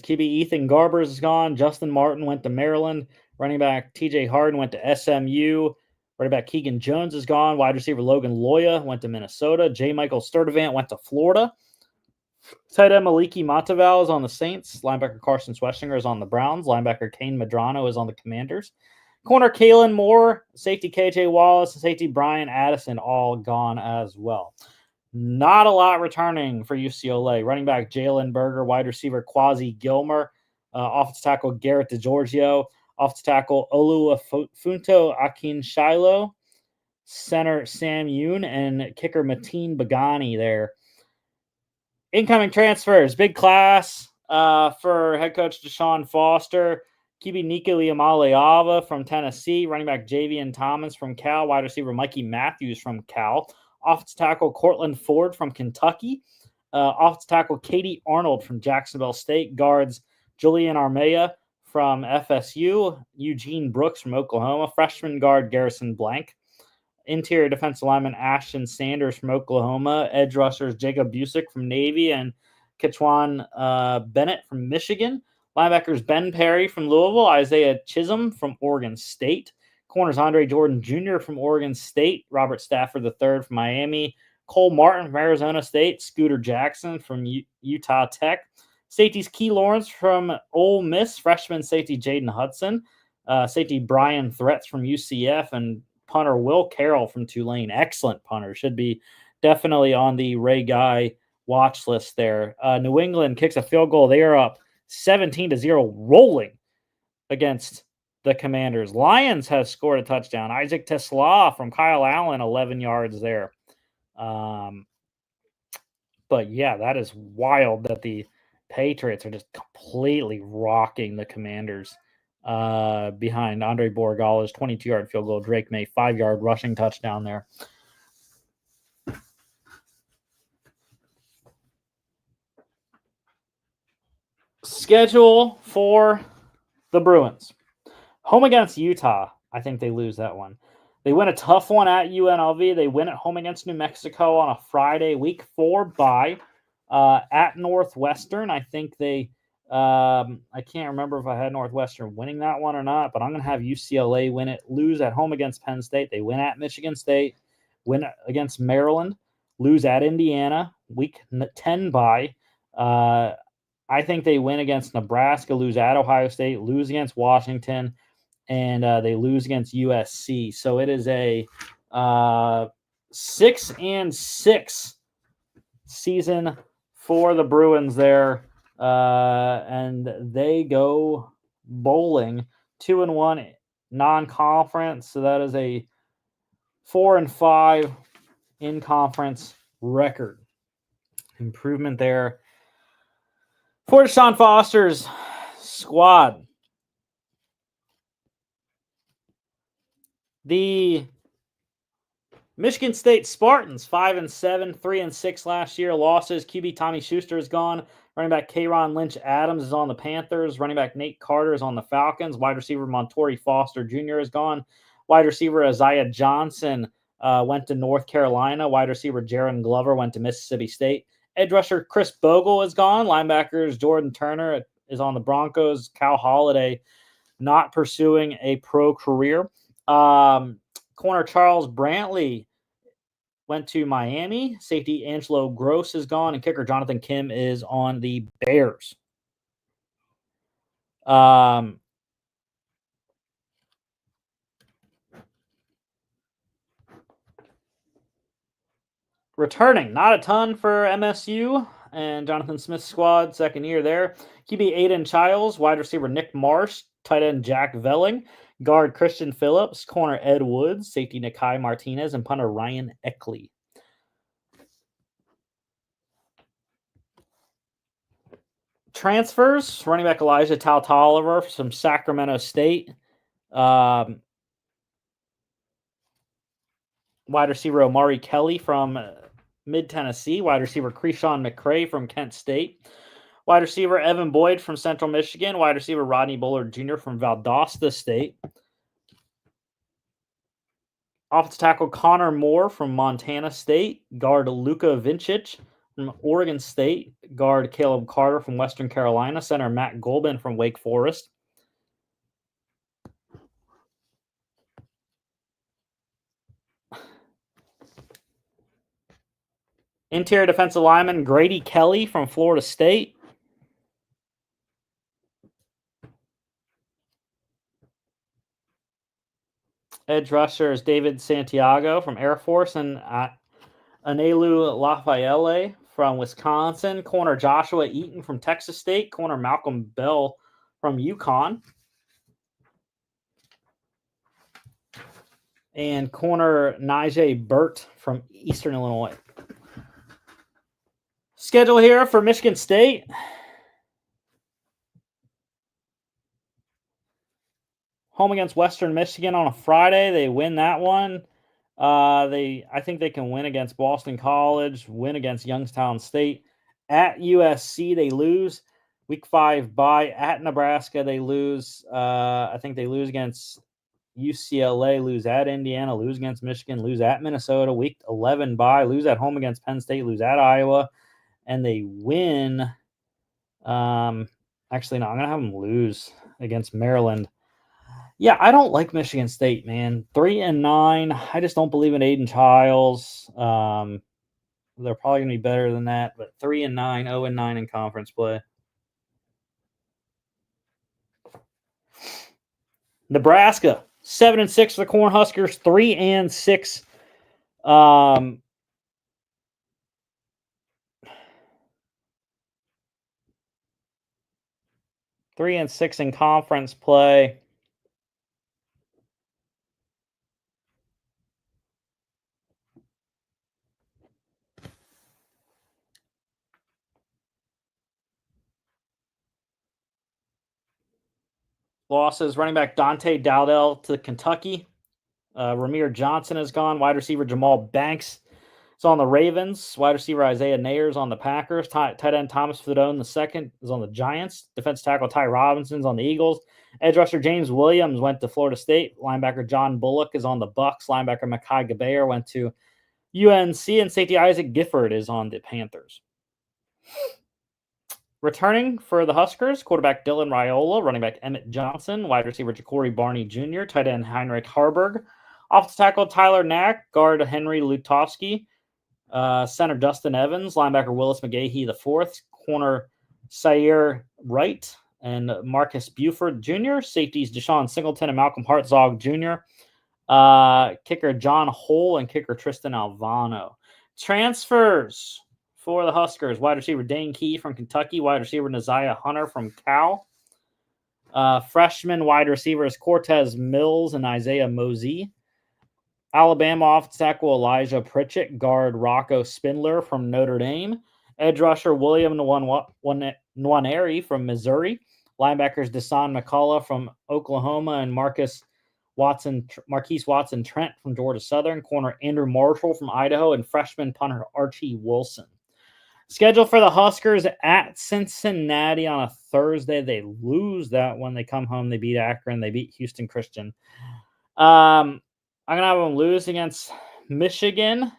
QB Ethan Garbers is gone. Justin Martin went to Maryland. Running back TJ Harden went to SMU. Running back Keegan Jones is gone. Wide receiver Logan Loya went to Minnesota. J. Michael Sturdivant went to Florida. Tight end Maliki Monteval is on the Saints. Linebacker Carson Schwessinger is on the Browns. Linebacker Kane Medrano is on the Commanders. Corner Kalen Moore, safety KJ Wallace, and safety Brian Addison all gone as well. Not a lot returning for UCLA. Running back Jalen Berger, wide receiver Quasi Gilmer, offensive tackle Garrett DiGiorgio, offensive tackle Oluwafunto Akinshilo, center Sam Yoon, and kicker Mateen Bagani there. Incoming transfers, big class for head coach Deshaun Foster. QB Nika Liamaleava from Tennessee. Running back Javian Thomas from Cal. Wide receiver Mikey Matthews from Cal. Offensive tackle Cortland Ford from Kentucky. Offensive tackle Katie Arnold from Jacksonville State. Guards Julian Armea from FSU. Eugene Brooks from Oklahoma. Freshman guard Garrison Blank. Interior defensive lineman Ashton Sanders from Oklahoma. Edge rushers Jacob Busick from Navy and Ketwan Bennett from Michigan. Linebackers Ben Perry from Louisville. Isaiah Chisholm from Oregon State. Corners Andre Jordan Jr. from Oregon State. Robert Stafford III from Miami. Cole Martin from Arizona State. Scooter Jackson from Utah Tech. Safeties Key Lawrence from Ole Miss. Freshman safety Jaden Hudson. Safety Brian Threats from UCF. And punter Will Carroll from Tulane. Excellent punter. Should be definitely on the Ray Guy watch list there. New England kicks a field goal. They are up 17-0, rolling against the Commanders. Lions have scored a touchdown. Isaac Tesla from Kyle Allen, 11 yards there. But yeah, that is wild that the Patriots are just completely rocking the Commanders behind Andre Borregala's 22-yard field goal. Drake May, 5-yard rushing touchdown there. Schedule for the Bruins. Home against Utah. I think they lose that one. They win a tough one at UNLV. They win at home against New Mexico on a Friday, week 4 bye. At Northwestern, I think they I can't remember if I had Northwestern winning that one or not, but I'm going to have UCLA win it. Lose at home against Penn State. They win at Michigan State. Win against Maryland. Lose at Indiana. Week 10 bye. I think they win against Nebraska. Lose at Ohio State. Lose against Washington. And they lose against USC. So it is a 6-6 season for the Bruins there. And they go bowling 2-1 non-conference. So that is a 4-5 in-conference record. Improvement there for Deshaun Foster's squad. The Michigan State Spartans, 5-7, 3-6 last year. Losses. QB Tommy Schuster is gone. Running back K'Ron Lynch Adams is on the Panthers. Running back Nate Carter is on the Falcons. Wide receiver Montori Foster Jr. is gone. Wide receiver Isaiah Johnson went to North Carolina. Wide receiver Jaron Glover went to Mississippi State. Edge rusher Chris Bogle is gone. Linebackers Jordan Turner is on the Broncos. Cal Holiday not pursuing a pro career. Corner Charles Brantley went to Miami. Safety Angelo Gross is gone. And kicker Jonathan Kim is on the Bears. Returning, not a ton for MSU and Jonathan Smith's squad, second year there. QB Aiden Childs, wide receiver Nick Marsh, tight end Jack Velling, guard Christian Phillips, corner Ed Woods, safety Nikai Martinez, and punter Ryan Eckley. Transfers, running back Elijah Tautoliver from Sacramento State. Wide receiver Omari Kelly from Mid-Tennessee. Wide receiver Krishawn McCray from Kent State. Wide receiver Evan Boyd from Central Michigan. Wide receiver Rodney Bullard Jr. from Valdosta State. Offensive tackle Connor Moore from Montana State. Guard Luka Vincic from Oregon State. Guard Caleb Carter from Western Carolina. Center Matt Golban from Wake Forest. Interior defensive lineman Grady Kelly from Florida State. Edge rusher is David Santiago from Air Force and Anelu Lafayette from Wisconsin. Corner Joshua Eaton from Texas State. Corner Malcolm Bell from UConn. And corner Najee Burt from Eastern Illinois. Schedule here for Michigan State. Home against Western Michigan on a Friday. They win that one. I think they can win against Boston College, win against Youngstown State. At USC, they lose. Week 5 bye. At Nebraska, they lose. I think they lose against UCLA, lose at Indiana, lose against Michigan, lose at Minnesota, week 11 bye, lose at home against Penn State, lose at Iowa, and they win. Actually, no, I'm going to have them lose against Maryland. Yeah, I don't like Michigan State, man. 3-9. I just don't believe in Aiden Childs. They're probably going to be better than that, but 3-9, 0-9 in conference play. Nebraska, 7-6 for the Cornhuskers, 3-6. 3-6 in conference play. Losses: running back Dante Dowdell to Kentucky. Ramir Johnson is gone. Wide receiver Jamal Banks is on the Ravens. Wide receiver Isaiah Nayers on the Packers. Tight end Thomas Fedone II is on the Giants. Defense tackle Ty Robinson's on the Eagles. Edge rusher James Williams went to Florida State. Linebacker John Bullock is on the Bucks. Linebacker Mekhi Gabayer went to UNC, and safety Isaac Gifford is on the Panthers. Returning for the Huskers, quarterback Dylan Raiola, running back Emmett Johnson, wide receiver Ja'Cory Barney Jr., tight end Heinrich Harburg, offensive tackle Tyler Knack, guard Henry Lutovsky, center Dustin Evans, linebacker Willis McGahee IV, corner Sayer Wright, and Marcus Buford Jr., safeties Deshaun Singleton and Malcolm Hartzog Jr., kicker John Hole, and kicker Tristan Alvano. Transfers for the Huskers: wide receiver Dane Key from Kentucky, wide receiver Naziah Hunter from Cal. Freshman wide receivers Cortez Mills and Isaiah Mosey. Alabama offensive tackle Elijah Pritchett, guard Rocco Spindler from Notre Dame. Edge rusher William Nwaneri from Missouri. Linebackers Desan McCullough from Oklahoma and Marquise Watson Trent from Georgia Southern. Corner Andrew Marshall from Idaho, and freshman punter Archie Wilson. Schedule for the Huskers: at Cincinnati on a Thursday. They lose that one. They come home. They beat Akron. They beat Houston Christian. I'm going to have them lose against Michigan.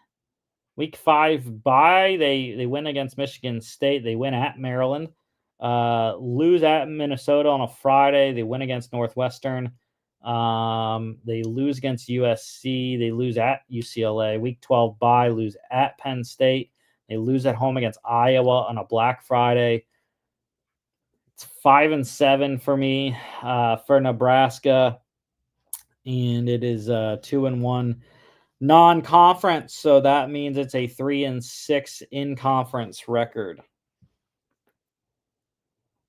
Week 5 bye. They win against Michigan State. They win at Maryland. Lose at Minnesota on a Friday. They win against Northwestern. They lose against USC. They lose at UCLA. Week 12 bye. Lose at Penn State. They lose at home against Iowa on a Black Friday. It's 5-7 for me for Nebraska, and it is 2-1 non-conference. So that means it's a 3-6 in conference record.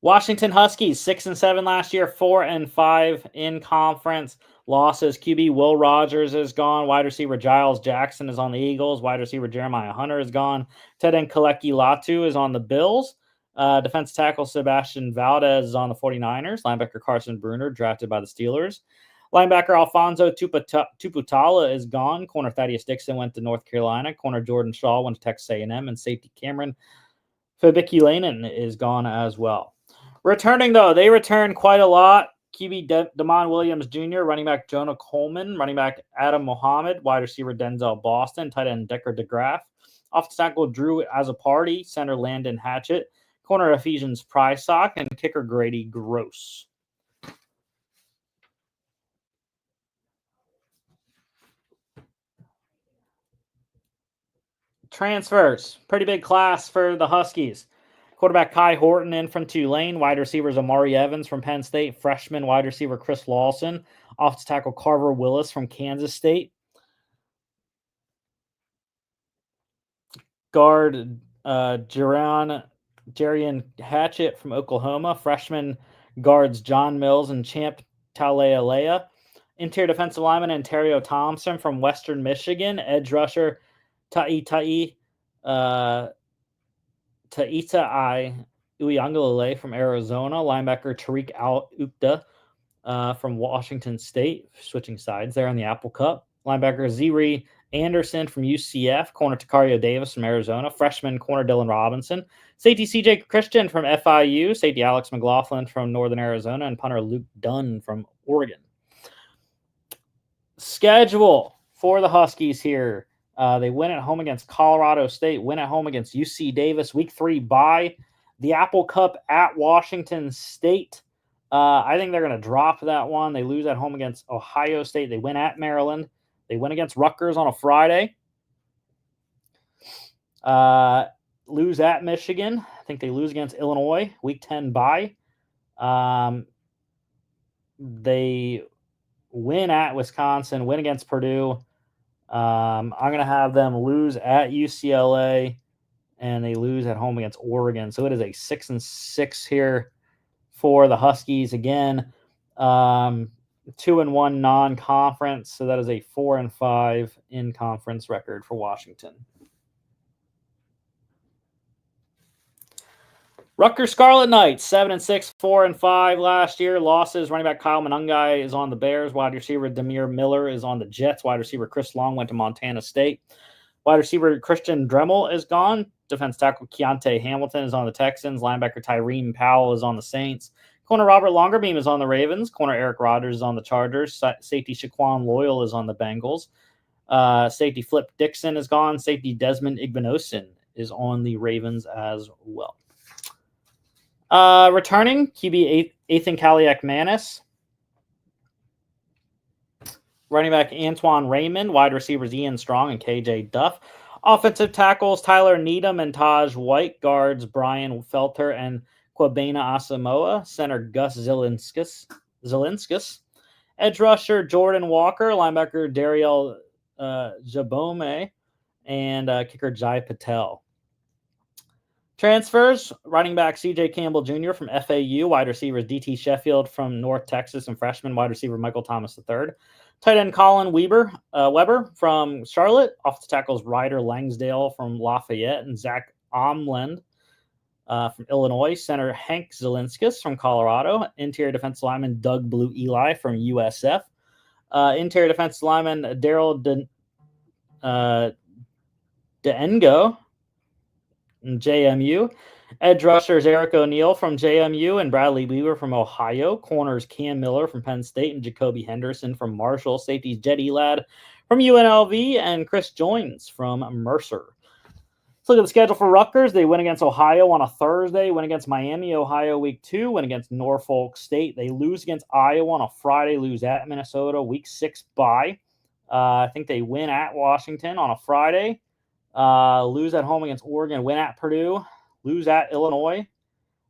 Washington Huskies, 6-7 last year, 4-5 in conference. Losses: QB Will Rogers is gone. Wide receiver Giles Jackson is on the Eagles. Wide receiver Jeremiah Hunter is gone. Tight end Kaleki Latu is on the Bills. Defense tackle Sebastian Valdez is on the 49ers. Linebacker Carson Bruner, drafted by the Steelers. Linebacker Alfonso Tuputala is gone. Corner Thaddeus Dixon went to North Carolina. Corner Jordan Shaw went to Texas A&M. And safety Cameron Fabiculainen is gone as well. Returning, though, they return quite a lot. QB Damon Williams Jr., running back Jonah Coleman, running back Adam Mohammed, wide receiver Denzel Boston, tight end Decker DeGraff, offensive tackle Drew Azapardi, center Landon Hatchett, corner Ephesians Prysock, and kicker Grady Gross. Transfers: pretty big class for the Huskies. Quarterback Kai Horton in from Tulane. Wide receivers Amari Evans from Penn State. Freshman wide receiver Chris Lawson. Offensive tackle Carver Willis from Kansas State. Guard Jarian Hatchett from Oklahoma. Freshman guards John Mills and Champ Talealea. Interior defensive lineman Ontario Thompson from Western Michigan. Edge rusher Ta'itai Uiagalelei from Arizona. Linebacker Tariq Al-Ukda from Washington State, switching sides there on the Apple Cup. Linebacker Ziri Anderson from UCF. Corner Takario Davis from Arizona. Freshman corner Dylan Robinson. Safety CJ Christian from FIU. Safety Alex McLaughlin from Northern Arizona. And punter Luke Dunn from Oregon. Schedule for the Huskies here. They win at home against Colorado State, win at home against UC Davis, week 3 bye. The Apple Cup at Washington State. I think they're going to drop that one. They lose at home against Ohio State. They win at Maryland. They win against Rutgers on a Friday. Lose at Michigan. I think they lose against Illinois, week 10 bye. They win at Wisconsin, win against Purdue. I'm going to have them lose at UCLA, and they lose at home against Oregon. So it is a 6-6 here for the Huskies. Again, 2-1 non-conference. So that is a 4-5 in-conference record for Washington. Rutgers Scarlet Knights, 7-6, 4-5 last year. Losses, running back Kyle Monungai is on the Bears. Wide receiver Demir Miller is on the Jets. Wide receiver Chris Long went to Montana State. Wide receiver Christian Dremel is gone. Defense tackle Keontae Hamilton is on the Texans. Linebacker Tyreen Powell is on the Saints. Corner Robert Longerbeam is on the Ravens. Corner Eric Rodgers is on the Chargers. Safety Shaquan Loyal is on the Bengals. Safety Flip Dixon is gone. Safety Desmond Igbinosin is on the Ravens as well. Returning, QB Ethan Kaliak-Manis. Running back Antoine Raymond. Wide receivers Ian Strong and KJ Duff. Offensive tackles Tyler Needham and Taj White. Guards Brian Felter and Kwabena Asamoah. Center Gus Zilinskas. Edge rusher Jordan Walker. Linebacker Dariel Jabome. And kicker Jai Patel. Transfers, running back C.J. Campbell Jr. from FAU, wide receivers D.T. Sheffield from North Texas, and freshman wide receiver Michael Thomas III. Tight end Colin Weber from Charlotte. Offensive tackles Ryder Langsdale from Lafayette and Zach Omlend from Illinois. Center Hank Zilinskas from Colorado. Interior defensive lineman Doug Blue Eli from USF. Interior defensive lineman Daryl DeEngo. JMU. Edge rushers Eric O'Neill from JMU and Bradley Weaver from Ohio. Corners Cam Miller from Penn State and Jacoby Henderson from Marshall. Safeties Jed Elad from UNLV and Chris Joins from Mercer. Let's look at the schedule for Rutgers. They win against Ohio on a Thursday, win against Miami, Ohio week 2, win against Norfolk State. They lose against Iowa on a Friday, lose at Minnesota, week 6 bye. I think they win at Washington on a Friday. Lose at home against Oregon, win at Purdue, lose at Illinois.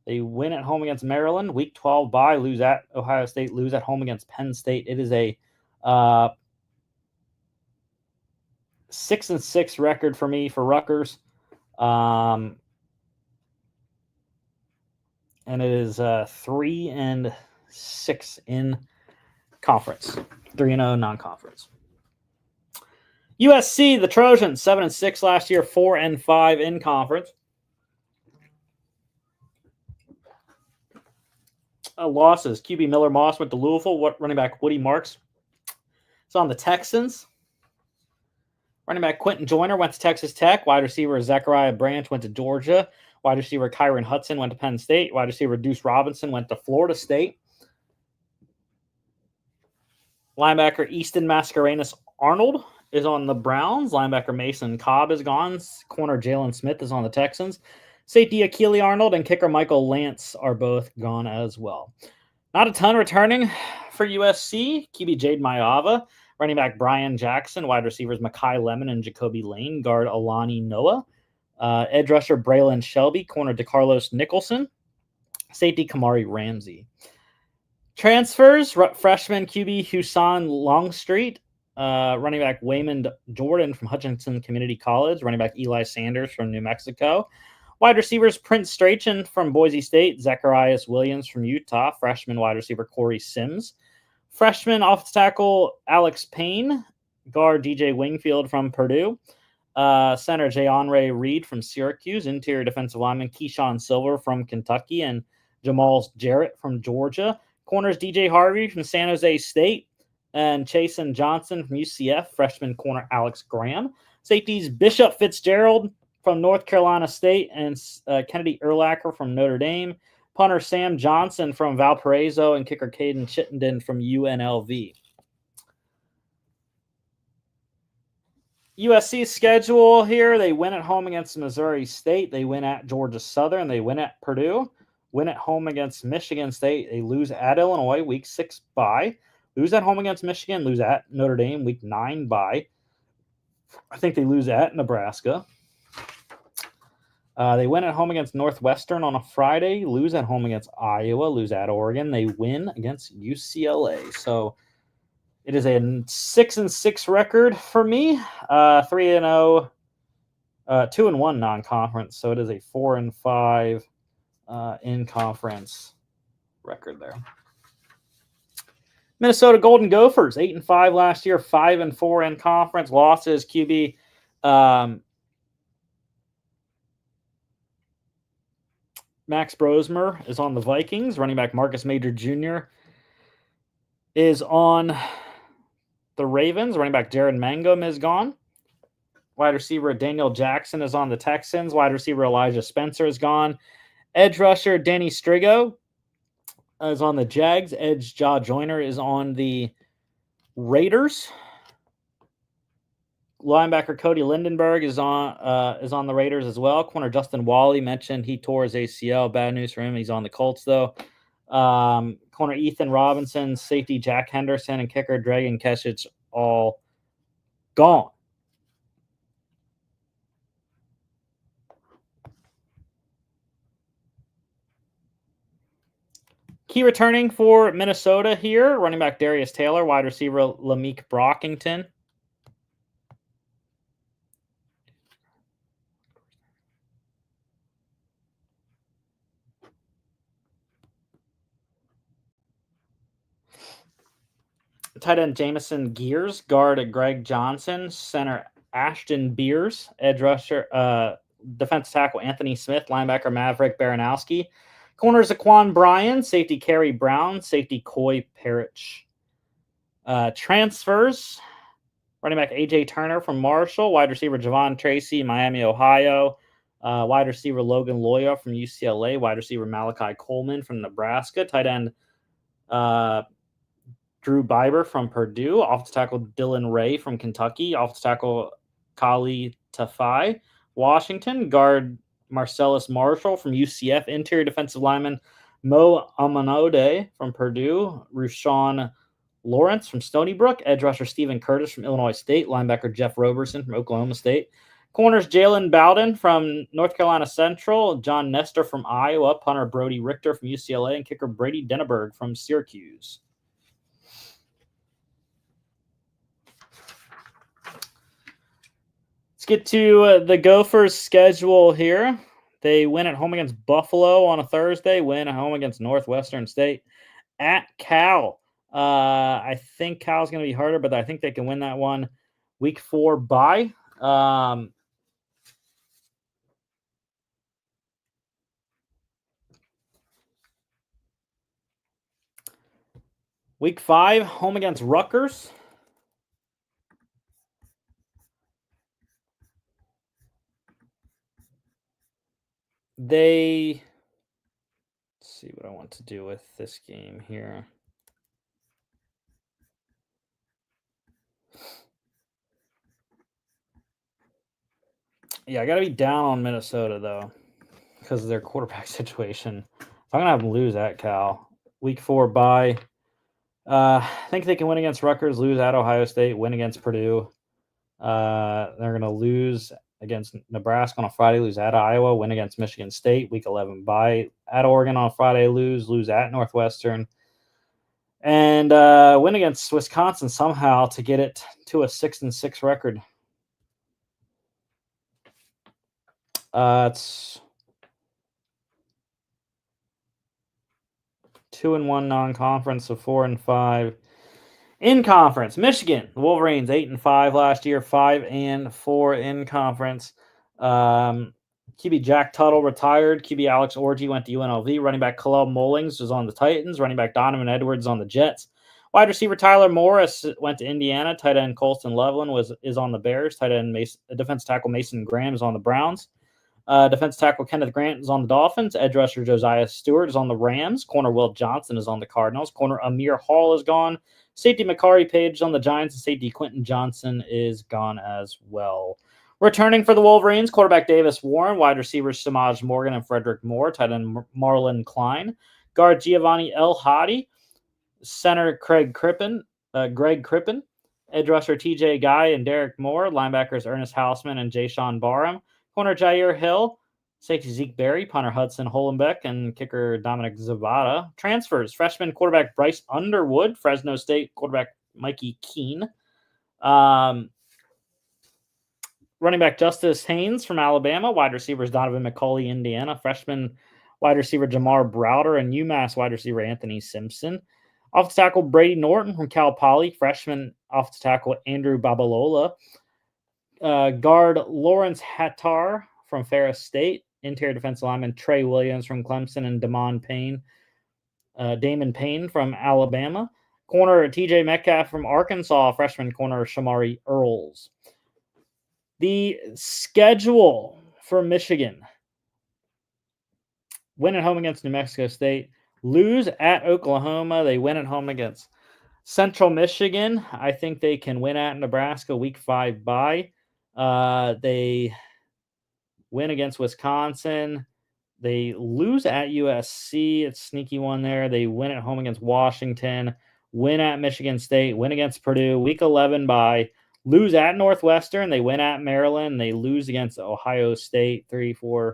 They win at home against Maryland, week 12 bye, lose at Ohio State, lose at home against Penn State. It is a 6-6 record for me for Rutgers. And it is 3-6 in conference, 3-0 non-conference. USC, the Trojans, 7-6 last year, 4-5 in conference. Losses. QB Miller Moss went to Louisville. Running back Woody Marks is on the Texans. Running back Quentin Joyner went to Texas Tech. Wide receiver Zechariah Branch went to Georgia. Wide receiver Kyron Hudson went to Penn State. Wide receiver Deuce Robinson went to Florida State. Linebacker Easton Mascarenas Arnold is on the Browns. Linebacker Mason Cobb is gone. Corner Jalen Smith is on the Texans. Safety Akili Arnold and kicker Michael Lance are both gone as well. Not a ton returning for USC. QB Jade Mayava. Running back Brian Jackson. Wide receivers Makai Lemon and Jacoby Lane. Guard Alani Noah. Edge rusher Braylon Shelby. Corner DeCarlos Nicholson. Safety Kamari Ramsey. Transfers. Freshman QB Husan Longstreet. Running back Waymond Jordan from Hutchinson Community College. Running back Eli Sanders from New Mexico. Wide receivers Prince Strachan from Boise State. Zacharias Williams from Utah. Freshman wide receiver Corey Sims. Freshman offensive tackle Alex Payne. Guard DJ Wingfield from Purdue. Center Jayonre Reed from Syracuse. Interior defensive lineman Keyshawn Silver from Kentucky. And Jamal Jarrett from Georgia. Corners DJ Harvey from San Jose State. And Chasen Johnson from UCF. Freshman corner Alex Graham. Safeties Bishop Fitzgerald from North Carolina State and Kennedy Urlacher from Notre Dame. Punter Sam Johnson from Valparaiso and kicker Caden Chittenden from UNLV. USC schedule here. They win at home against Missouri State. They win at Georgia Southern. They win at Purdue. Win at home against Michigan State. They lose at Illinois, week 6 bye. Lose at home against Michigan. Lose at Notre Dame, week 9 bye. I think they lose at Nebraska. They win at home against Northwestern on a Friday. Lose at home against Iowa. Lose at Oregon. They win against UCLA. So it is a 6-6 record for me. 3-0, 2-1 non-conference. So it is a 4-5 in conference record there. Minnesota Golden Gophers 8-5 last year, 5-4 in conference. Losses QB. Max Brosmer is on the Vikings. Running back Marcus Major Jr. is on the Ravens. Running back Jared Mangum is gone. Wide receiver Daniel Jackson is on the Texans. Wide receiver Elijah Spencer is gone. Edge rusher Danny Strigo is on the Jags. Edge Jaw Joyner is on the Raiders. Linebacker Cody Lindenberg is on the Raiders as well. Corner Justin Wally mentioned he tore his ACL. Bad news for him. He's on the Colts though. Corner Ethan Robinson, safety Jack Henderson, and kicker Dragan Kesic all gone. Key returning for Minnesota here, running back Darius Taylor, wide receiver Lameek Brockington. Tight end Jamison Gears, guard Greg Johnson, center Ashton Beers, edge rusher, defensive tackle Anthony Smith, linebacker Maverick Baranowski, corners Zaquan Bryan, safety Kerry Brown, safety Coy Parrish. Transfers, running back AJ Turner from Marshall, wide receiver Javon Tracy, Miami, Ohio, wide receiver Logan Loya from UCLA, wide receiver Malachi Coleman from Nebraska, tight end Drew Biber from Purdue, offensive tackle Dylan Ray from Kentucky, offensive tackle Kali Tafai, Washington, guard Marcellus Marshall from UCF, interior defensive lineman Mo Amanode from Purdue, Rushawn Lawrence from Stony Brook, edge rusher Stephen Curtis from Illinois State, linebacker Jeff Roberson from Oklahoma State, corners Jalen Bowden from North Carolina Central, John Nestor from Iowa, punter Brody Richter from UCLA, and kicker Brady Denneberg from Syracuse. Let's get to the Gophers' schedule here. They win at home against Buffalo on a Thursday, win at home against Northwestern State, at Cal. I think Cal's going to be harder, but I think they can win that one. Week 4 bye. Week 5, home against Rutgers. Let's see what I want to do with this game here. Yeah, I got to be down on Minnesota, though, because of their quarterback situation. I'm going to have them lose at Cal. Week 4 bye. I think they can win against Rutgers, lose at Ohio State, win against Purdue. They're going to lose against Nebraska on a Friday, lose at Iowa, win against Michigan State, week 11 bye. At Oregon on a Friday, lose at Northwestern. And win against Wisconsin somehow to get it to a 6-6 record. It's 2-1 non-conference, so 4-5 in conference. Michigan, the Wolverines 8-5 last year, 5-4 in conference. QB Jack Tuttle retired. QB Alex Orji went to UNLV. Running back Khalil Mullings was on the Titans. Running back Donovan Edwards on the Jets. Wide receiver Tyler Morris went to Indiana. Tight end Colston Loveland is on the Bears. Tight end defense tackle Mason Graham is on the Browns. Defense tackle Kenneth Grant is on the Dolphins. Edge rusher Josiah Stewart is on the Rams. Corner Will Johnson is on the Cardinals. Corner Amir Hall is gone. Safety Makari Page on the Giants, and safety Quentin Johnson is gone as well. Returning for the Wolverines, quarterback Davis Warren, wide receivers Samaj Morgan and Frederick Moore, tight end Marlon Klein, guard Giovanni El Hadi, center Greg Crippen, edge rusher TJ Guy and Derek Moore, linebackers Ernest Hausman and Jay-Sean Barham, corner Jair Hill, safety Zeke Berry, punter Hudson Holenbeck, and kicker Dominic Zavada. Transfers, freshman quarterback Bryce Underwood, Fresno State quarterback Mikey Keene. Running back Justice Haynes from Alabama, wide receivers Donovan McCauley, Indiana, freshman wide receiver Jamar Browder, and UMass wide receiver Anthony Simpson. Offensive tackle Brady Norton from Cal Poly, freshman offensive tackle Andrew Babalola. Guard Lawrence Hattar from Ferris State, interior defensive lineman Trey Williams from Clemson, and Damon Payne from Alabama. Corner TJ Metcalf from Arkansas, freshman corner Shamari Earls. The schedule for Michigan: win at home against New Mexico State, lose at Oklahoma. They win at home against Central Michigan. I think they can win at Nebraska, week 5 bye. They win against Wisconsin. They lose at USC. It's a sneaky one there. They win at home against Washington, win at Michigan State, win against Purdue, week 11 bye. Lose at Northwestern. They win at Maryland. They lose against Ohio State, 3-4.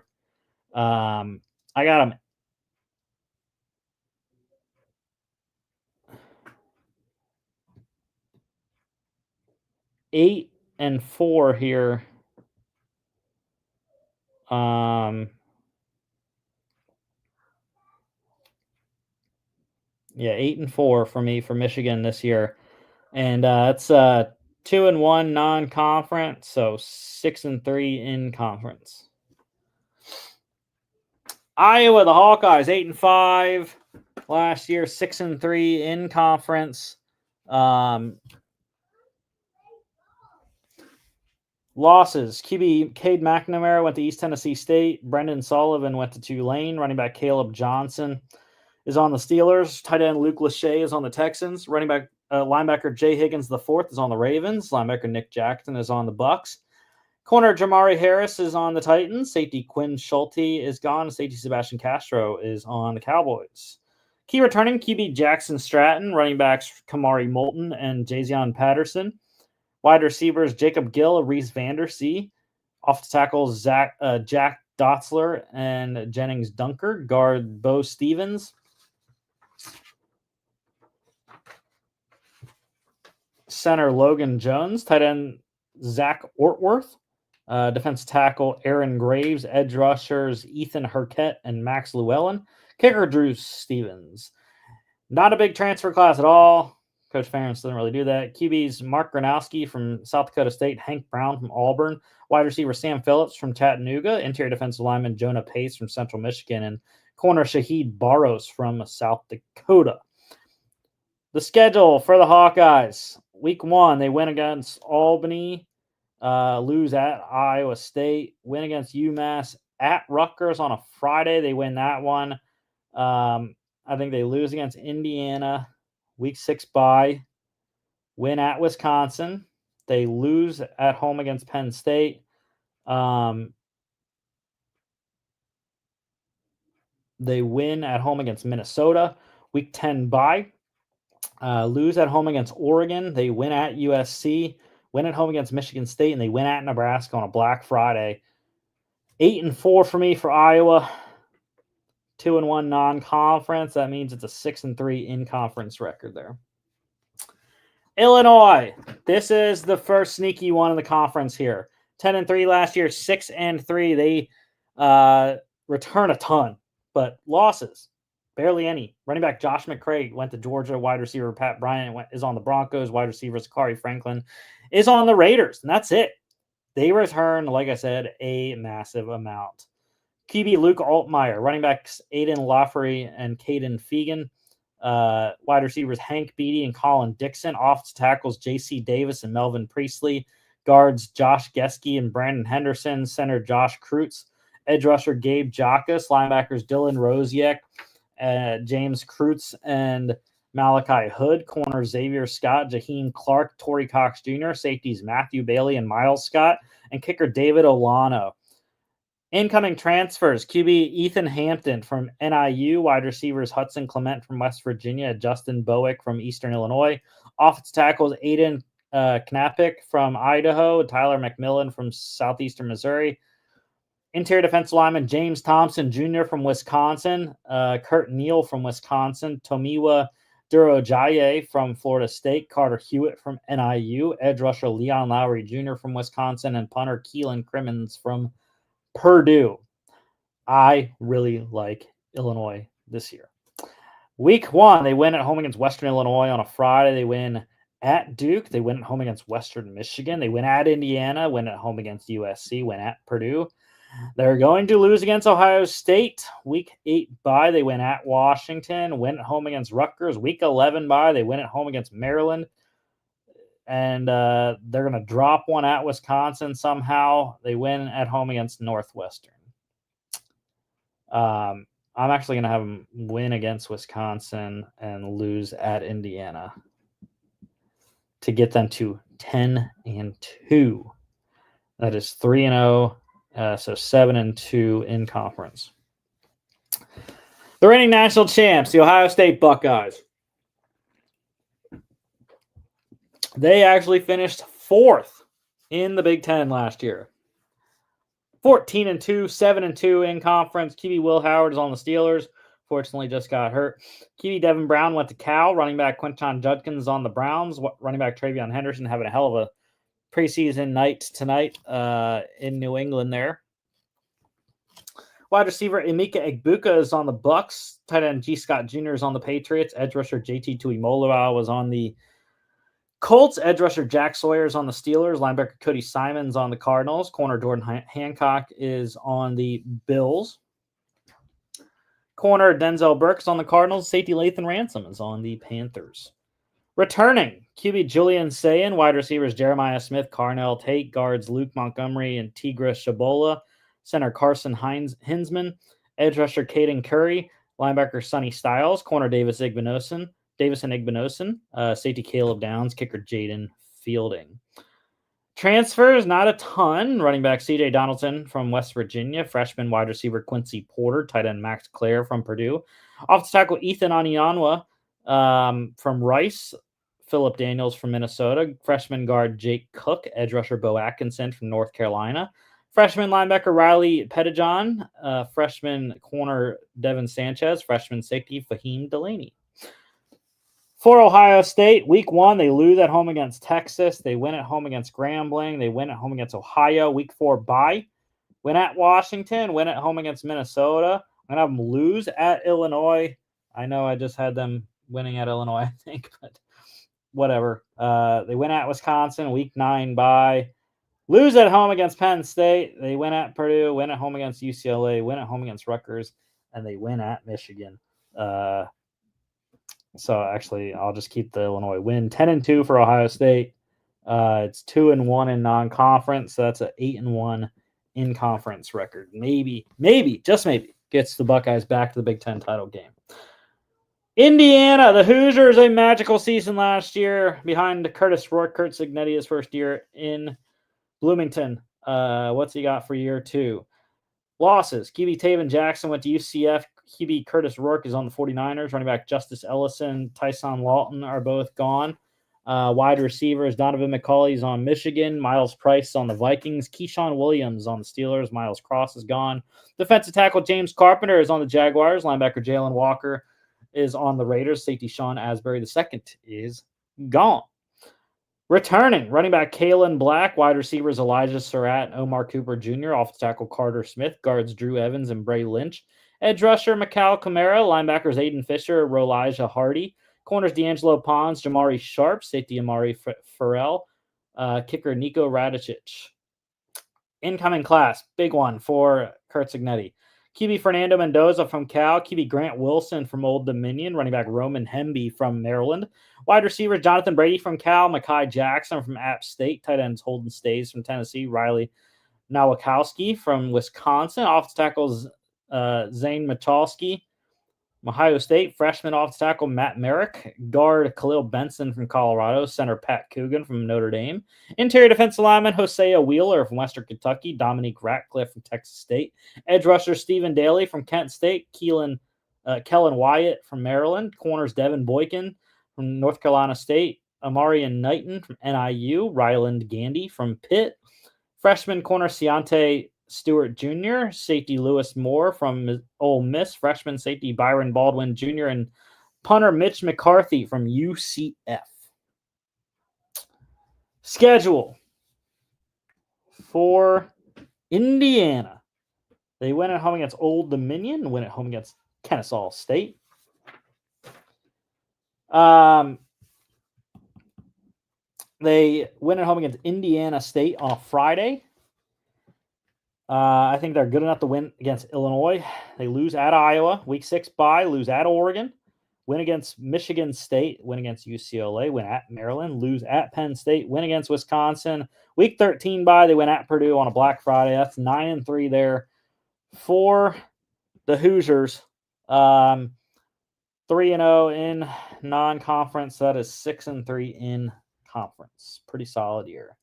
I got them 8-4 here. 8-4 for me for Michigan this year. And it's 2-1 non-conference, so 6-3 in conference. Iowa, the Hawkeyes, 8-5 last year, 6-3 in conference. Losses: QB Cade McNamara went to East Tennessee State. Brendan Sullivan went to Tulane. Running back Caleb Johnson is on the Steelers. Tight end Luke Lachey is on the Texans. Running back linebacker Jay Higgins IV is on the Ravens. Linebacker Nick Jackson is on the Bucks. Corner Jamari Harris is on the Titans. Safety Quinn Schulte is gone. Safety Sebastian Castro is on the Cowboys. Key returning QB Jackson Stratton. Running backs Kamari Moulton and Jazion Patterson. Wide receivers Jacob Gill, Reese Vandersee. Off the tackles Jack Dotzler and Jennings Dunker. Guard Bo Stevens. Center Logan Jones. Tight end Zach Ortworth. Defense tackle Aaron Graves. Edge rushers Ethan Herkett and Max Llewellyn. Kicker Drew Stevens. Not a big transfer class at all. Coach Ferentz doesn't really do that. QBs Mark Gronowski from South Dakota State, Hank Brown from Auburn, wide receiver Sam Phillips from Chattanooga, interior defensive lineman Jonah Pace from Central Michigan, and corner Shahid Barros from South Dakota. The schedule for the Hawkeyes: week 1, they win against Albany, lose at Iowa State, win against UMass at Rutgers on a Friday. They win that one. I think they lose against Indiana. Week 6 bye, win at Wisconsin. They lose at home against Penn State. They win at home against Minnesota. Week 10 bye, lose at home against Oregon. They win at USC, win at home against Michigan State, and they win at Nebraska on a Black Friday. 8-4 for me for Iowa. 2-1 non-conference. That means it's a 6-3 in-conference record there. Illinois. This is the first sneaky one in the conference here. 10-3 last year, 6-3. They return a ton, but losses, barely any. Running back Josh McCray went to Georgia. Wide receiver Pat Bryant is on the Broncos. Wide receiver Zakari Franklin is on the Raiders, and that's it. They return, like I said, a massive amount. QB Luke Altmaier, running backs Aiden Laffery and Caden Fegan, wide receivers Hank Beatty and Colin Dixon, offensive tackles J.C. Davis and Melvin Priestley, guards Josh Geske and Brandon Henderson, center Josh Kreutz, edge rusher Gabe Jackas, linebackers Dylan Rosiek, James Kreutz, and Malachi Hood. Corner Xavier Scott, Jaheim Clark, Torrey Cox Jr. Safeties Matthew Bailey and Miles Scott. And kicker David Olano. Incoming transfers, QB Ethan Hampton from NIU, wide receivers Hudson Clement from West Virginia, Justin Bowick from Eastern Illinois, offensive tackles Aiden Knapik from Idaho, Tyler McMillan from Southeastern Missouri, interior defensive lineman James Thompson Jr. from Wisconsin, Kurt Neal from Wisconsin, Tomiwa Durojaye from Florida State, Carter Hewitt from NIU, edge rusher Leon Lowry Jr. from Wisconsin, and punter Keelan Crimmins from Purdue. I really like Illinois this year. Week 1, they win at home against Western Illinois on a Friday. They win at Duke. They win at home against Western Michigan. They win at Indiana, win at home against USC, win at Purdue. They're going to lose against Ohio State. Week 8 bye, they win at Washington, win at home against Rutgers. Week 11 bye, they win at home against Maryland. And they're going to drop one at Wisconsin somehow. They win at home against Northwestern. I'm actually going to have them win against Wisconsin and lose at Indiana to get them to 10-2. That is 3-0, so 7-2 in conference. The reigning national champs, the Ohio State Buckeyes. They actually finished 4th in the Big Ten last year. 14-2, 7-2 in conference. QB Will Howard is on the Steelers. Fortunately, just got hurt. QB Devin Brown went to Cal. Running back Quinton Judkins on the Browns. Running back Travion Henderson having a hell of a preseason night tonight in New England there. Wide receiver Emeka Egbuka is on the Bucks. Tight end G. Scott Jr. is on the Patriots. Edge rusher JT Tuimoloau was on the Colts. Edge rusher Jack Sawyer is on the Steelers. Linebacker Cody Simons on the Cardinals. Corner Jordan Hancock is on the Bills. Corner Denzel Burke is on the Cardinals. Safety Lathan Ransom is on the Panthers. Returning, QB Julian Sayin. Wide receivers Jeremiah Smith, Carnell Tate. Guards Luke Montgomery and Tigris Shabola. Center Carson Hinsman. Edge rusher Caden Curry. Linebacker Sonny Styles. Corner Davison Igbinosun, safety Caleb Downs, kicker Jaden Fielding. Transfers, not a ton. Running back C.J. Donaldson from West Virginia. Freshman wide receiver Quincy Porter. Tight end Max Clare from Purdue. Offensive tackle Ethan Anianwa from Rice. Philip Daniels from Minnesota. Freshman guard Jake Cook. Edge rusher Bo Atkinson from North Carolina. Freshman linebacker Riley Pettijohn. Freshman corner Devin Sanchez. Freshman safety Fahim Delaney. For Ohio State, week 1, they lose at home against Texas. They win at home against Grambling. They win at home against Ohio. Week 4, bye. Win at Washington. Win at home against Minnesota. I'm going to have them lose at Illinois. I know I just had them winning at Illinois, I think, but whatever. They win at Wisconsin. Week 9, bye. Lose at home against Penn State. They win at Purdue. Win at home against UCLA. Win at home against Rutgers. And they win at Michigan. So actually, I'll just keep the Illinois win. 10-2 for Ohio State. It's 2-1 in non-conference. So that's an 8-1 in conference record. Maybe, just maybe, gets the Buckeyes back to the Big Ten title game. Indiana, the Hoosiers, a magical season last year behind Curtis Rourke. Kurt Cignetti, his first year in Bloomington. What's he got for year 2? Losses. QB Taven Jackson went to UCF. QB Curtis Rourke is on the 49ers. Running back Justice Ellison, Tyson Lawton are both gone. Wide receivers Donovan McCauley is on Michigan. Miles Price on the Vikings. Keyshawn Williams on the Steelers. Miles Cross is gone. Defensive tackle James Carpenter is on the Jaguars. Linebacker Jalen Walker is on the Raiders. Safety Sean Asbury II is gone. Returning, running back Kalen Black, wide receivers Elijah Surratt and Omar Cooper Jr., offensive tackle Carter Smith, guards Drew Evans and Bray Lynch, edge rusher Mikal Kamara, linebackers Aiden Fisher, Rolijah Hardy, corners D'Angelo Pons, Jamari Sharp, safety Amari Farrell, kicker Nico Radicic. Incoming class, big one for Kurt Cignetti. QB Fernando Mendoza from Cal. QB Grant Wilson from Old Dominion. Running back Roman Hemby from Maryland. Wide receiver Jonathan Brady from Cal. Mekhi Jackson from App State. Tight ends Holden Stays from Tennessee. Riley Nowakowski from Wisconsin. Offensive tackles Zane Michalski Ohio State, freshman offensive tackle Matt Merrick, guard Khalil Benson from Colorado, center Pat Coogan from Notre Dame, interior defensive lineman Hosea Wheeler from Western Kentucky, Dominique Ratcliffe from Texas State, edge rusher Stephen Daly from Kent State, Kellen Wyatt from Maryland, corners Devin Boykin from North Carolina State, Amarian Knighton from NIU, Ryland Gandy from Pitt, freshman corner Ciante Stewart Jr., safety Lewis Moore from Ole Miss, freshman safety Byron Baldwin Jr., and punter Mitch McCarthy from UCF. Schedule for Indiana. They win at home against Old Dominion, win at home against Kennesaw State. They win at home against Indiana State on a Friday. I think they're good enough to win against Illinois. They lose at Iowa. Week 6 bye, lose at Oregon. Win against Michigan State. Win against UCLA. Win at Maryland. Lose at Penn State. Win against Wisconsin. Week 13 bye, they win at Purdue on a Black Friday. That's 9-3 there for the Hoosiers. 3-0 in non-conference. That is 6-3 in conference. Pretty solid year.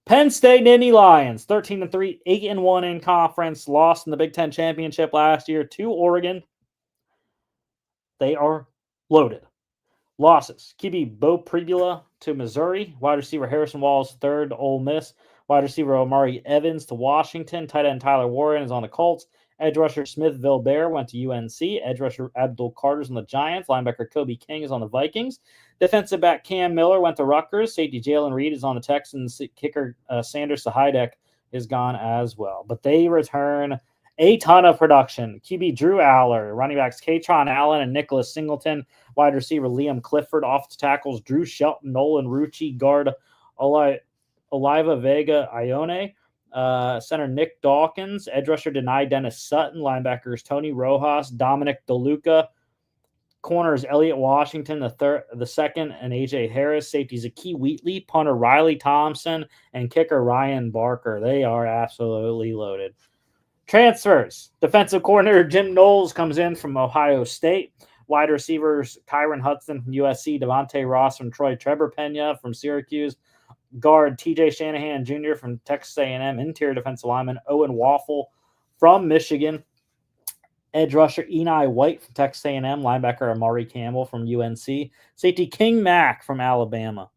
Penn State Nittany Lions, 13-3, 8-1 in conference. Lost in the Big Ten championship last year to Oregon. They are loaded. Losses: QB Bo Pribula to Missouri. Wide receiver Harrison Walls III to Ole Miss. Wide receiver Omari Evans to Washington. Tight end Tyler Warren is on the Colts. Edge rusher Smith Vilbert went to UNC. Edge rusher Abdul Carter's on the Giants. Linebacker Kobe King is on the Vikings. Defensive back Cam Miller went to Rutgers. Safety Jalen Reed is on the Texans. Kicker Sanders Sahidek is gone as well. But they return a ton of production. QB Drew Aller. Running backs Katron Allen and Nicholas Singleton. Wide receiver Liam Clifford. Offensive tackles Drew Shelton, Nolan Rucci. Guard Oliva Vega Ione. Center Nick Dawkins, edge rusher Denai Dennis Sutton, linebackers Tony Rojas, Dominic DeLuca, corners Elliott Washington the second, and AJ Harris, safeties Akee Wheatley, punter Riley Thompson, and kicker Ryan Barker. They are absolutely loaded. Transfers: defensive coordinator Jim Knowles comes in from Ohio State. Wide receivers Kyron Hudson from USC, Devontae Ross from Troy, Trevor Pena from Syracuse. Guard TJ Shanahan Jr. from Texas A&M. Interior defensive lineman Owen Waffle from Michigan. Edge rusher Eni White from Texas A&M. Linebacker Amari Campbell from UNC. Safety King Mack from Alabama.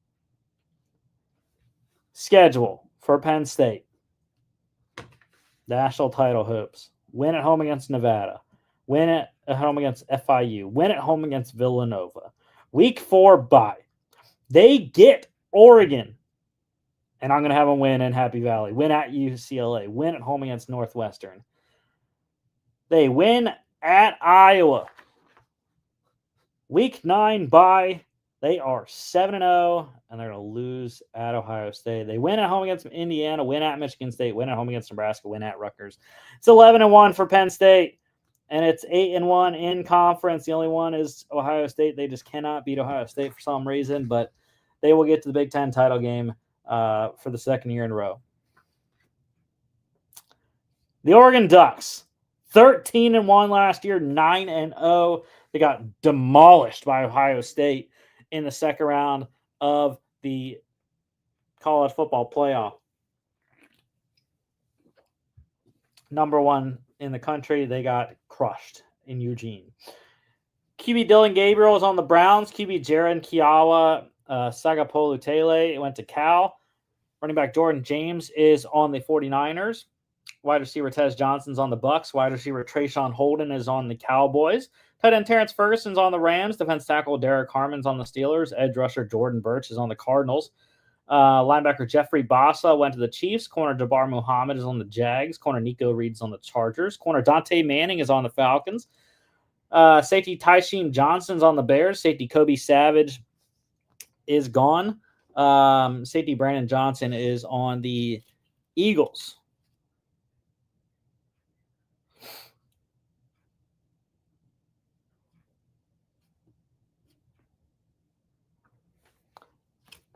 Schedule for Penn State. National title hopes. Win at home against Nevada. Win at home against FIU. Win at home against Villanova. Week 4 bye. They get Oregon. And I'm going to have them win in Happy Valley. Win at UCLA. Win at home against Northwestern. They win at Iowa. Week 9 bye. They are 7-0, and they're going to lose at Ohio State. They win at home against Indiana. Win at Michigan State. Win at home against Nebraska. Win at Rutgers. It's 11-1 for Penn State, and it's 8-1 in conference. The only one is Ohio State. They just cannot beat Ohio State for some reason, but they will get to the Big Ten title game for the second year in a row. The Oregon Ducks, 13-1 last year, 9-0. They got demolished by Ohio State in the second round of the college football playoff. Number 1 in the country, they got crushed in Eugene. QB Dylan Gabriel is on the Browns. QB Jaron Kiawa Sagapolu Tele went to Cal. Running back Jordan James is on the 49ers. Wide receiver Tez Johnson's on the Bucks. Wide receiver Trayshawn Holden is on the Cowboys. Tight end Terrence Ferguson's on the Rams. Defense tackle Derek Harmon's on the Steelers. Edge rusher Jordan Birch is on the Cardinals. Linebacker Jeffrey Bassa went to the Chiefs. Corner Jabbar Muhammad is on the Jags. Corner Nico Reed's on the Chargers. Corner Dante Manning is on the Falcons. Safety Tysheem Johnson's on the Bears. Safety Kobe Savage is gone. Safety Brandon Johnson is on the Eagles.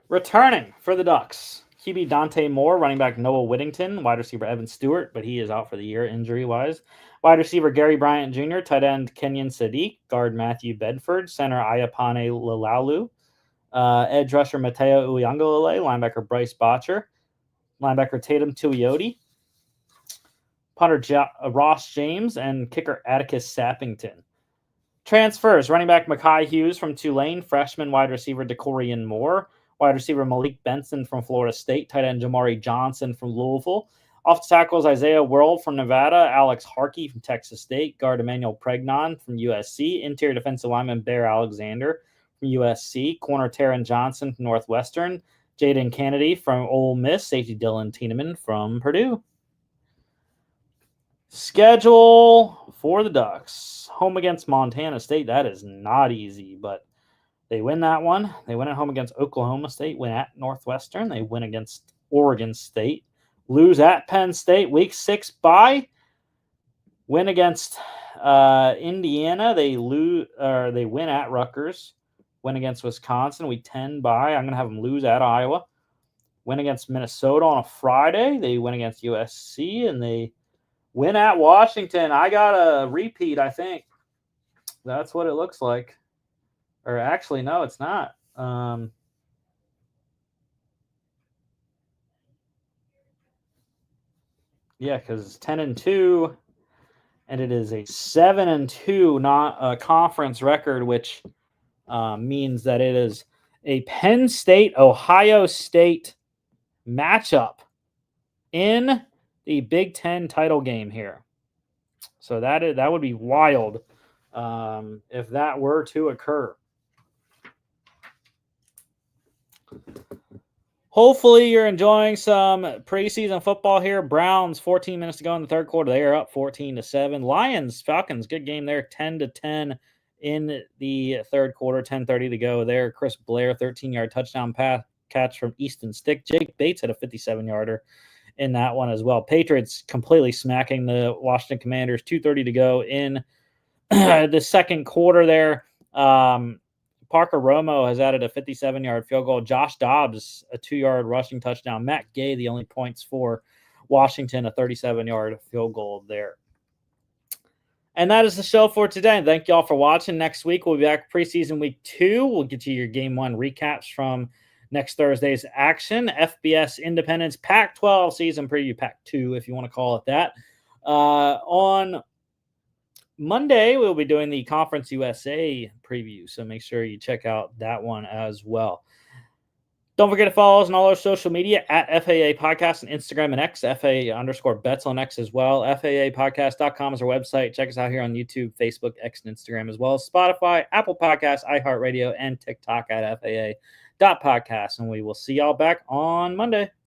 Returning for the Ducks, QB Dante Moore, running back Noah Whittington, wide receiver Evan Stewart, but he is out for the year injury-wise. Wide receiver Gary Bryant Jr., tight end Kenyon Sadiq, guard Matthew Bedford, center Ayapane Lalalu, edge rusher Mateo Uyangalele, linebacker Bryce Botcher, linebacker Tatum Tuioti, punter Ross James, and kicker Atticus Sappington. Transfers, running back Mekhi Hughes from Tulane, freshman wide receiver DeCorian Moore, wide receiver Malik Benson from Florida State, tight end Jamari Johnson from Louisville, off tackles Isaiah World from Nevada, Alex Harkey from Texas State, guard Emmanuel Pregnon from USC, interior defensive lineman Bear Alexander from USC, corner Taron Johnson from Northwestern, Jaden Kennedy from Ole Miss, safety Dylan Tiedemann from Purdue. Schedule for the Ducks. Home against Montana State. That is not easy, but they win that one. They win at home against Oklahoma State, win at Northwestern. They win against Oregon State, lose at Penn State, week 6 bye. Win against Indiana. They win at Rutgers. Win against Wisconsin, week 10 bye. I'm going to have them lose at Iowa. Win against Minnesota on a Friday. They win against USC, and they win at Washington. I got a repeat, I think. That's what it looks like. Or actually, no, it's not. Yeah, because it's 10-2, and it is a 7-2, not a conference record, which means that it is a Penn State, Ohio State matchup in the Big Ten title game here. So that would be wild if that were to occur. Hopefully you're enjoying some preseason football here. Browns, 14 minutes to go in the third quarter. They are up 14-7. Lions, Falcons, good game there, 10-10 in the third quarter, 10:30 to go there. Chris Blair, 13-yard touchdown catch from Easton Stick. Jake Bates had a 57-yarder in that one as well. Patriots completely smacking the Washington Commanders, 2:30 to go in the second quarter there. Parker Romo has added a 57-yard field goal. Josh Dobbs, a 2-yard rushing touchdown. Matt Gay, the only points for Washington, a 37-yard field goal there. And that is the show for today. Thank you all for watching. Next week, we'll be back preseason week 2. We'll get you your game 1 recaps from next Thursday's action. FBS Independence Pac-12 season preview, Pac-2, if you want to call it that. On Monday, we'll be doing the Conference USA preview, so make sure you check out that one as well. Don't forget to follow us on all our social media at FAA Podcast on Instagram and X, FAA_bets on X as well. FAApodcast.com is our website. Check us out here on YouTube, Facebook, X, and Instagram, as well as Spotify, Apple Podcasts, iHeartRadio, and TikTok at FAA.podcast. And we will see y'all back on Monday.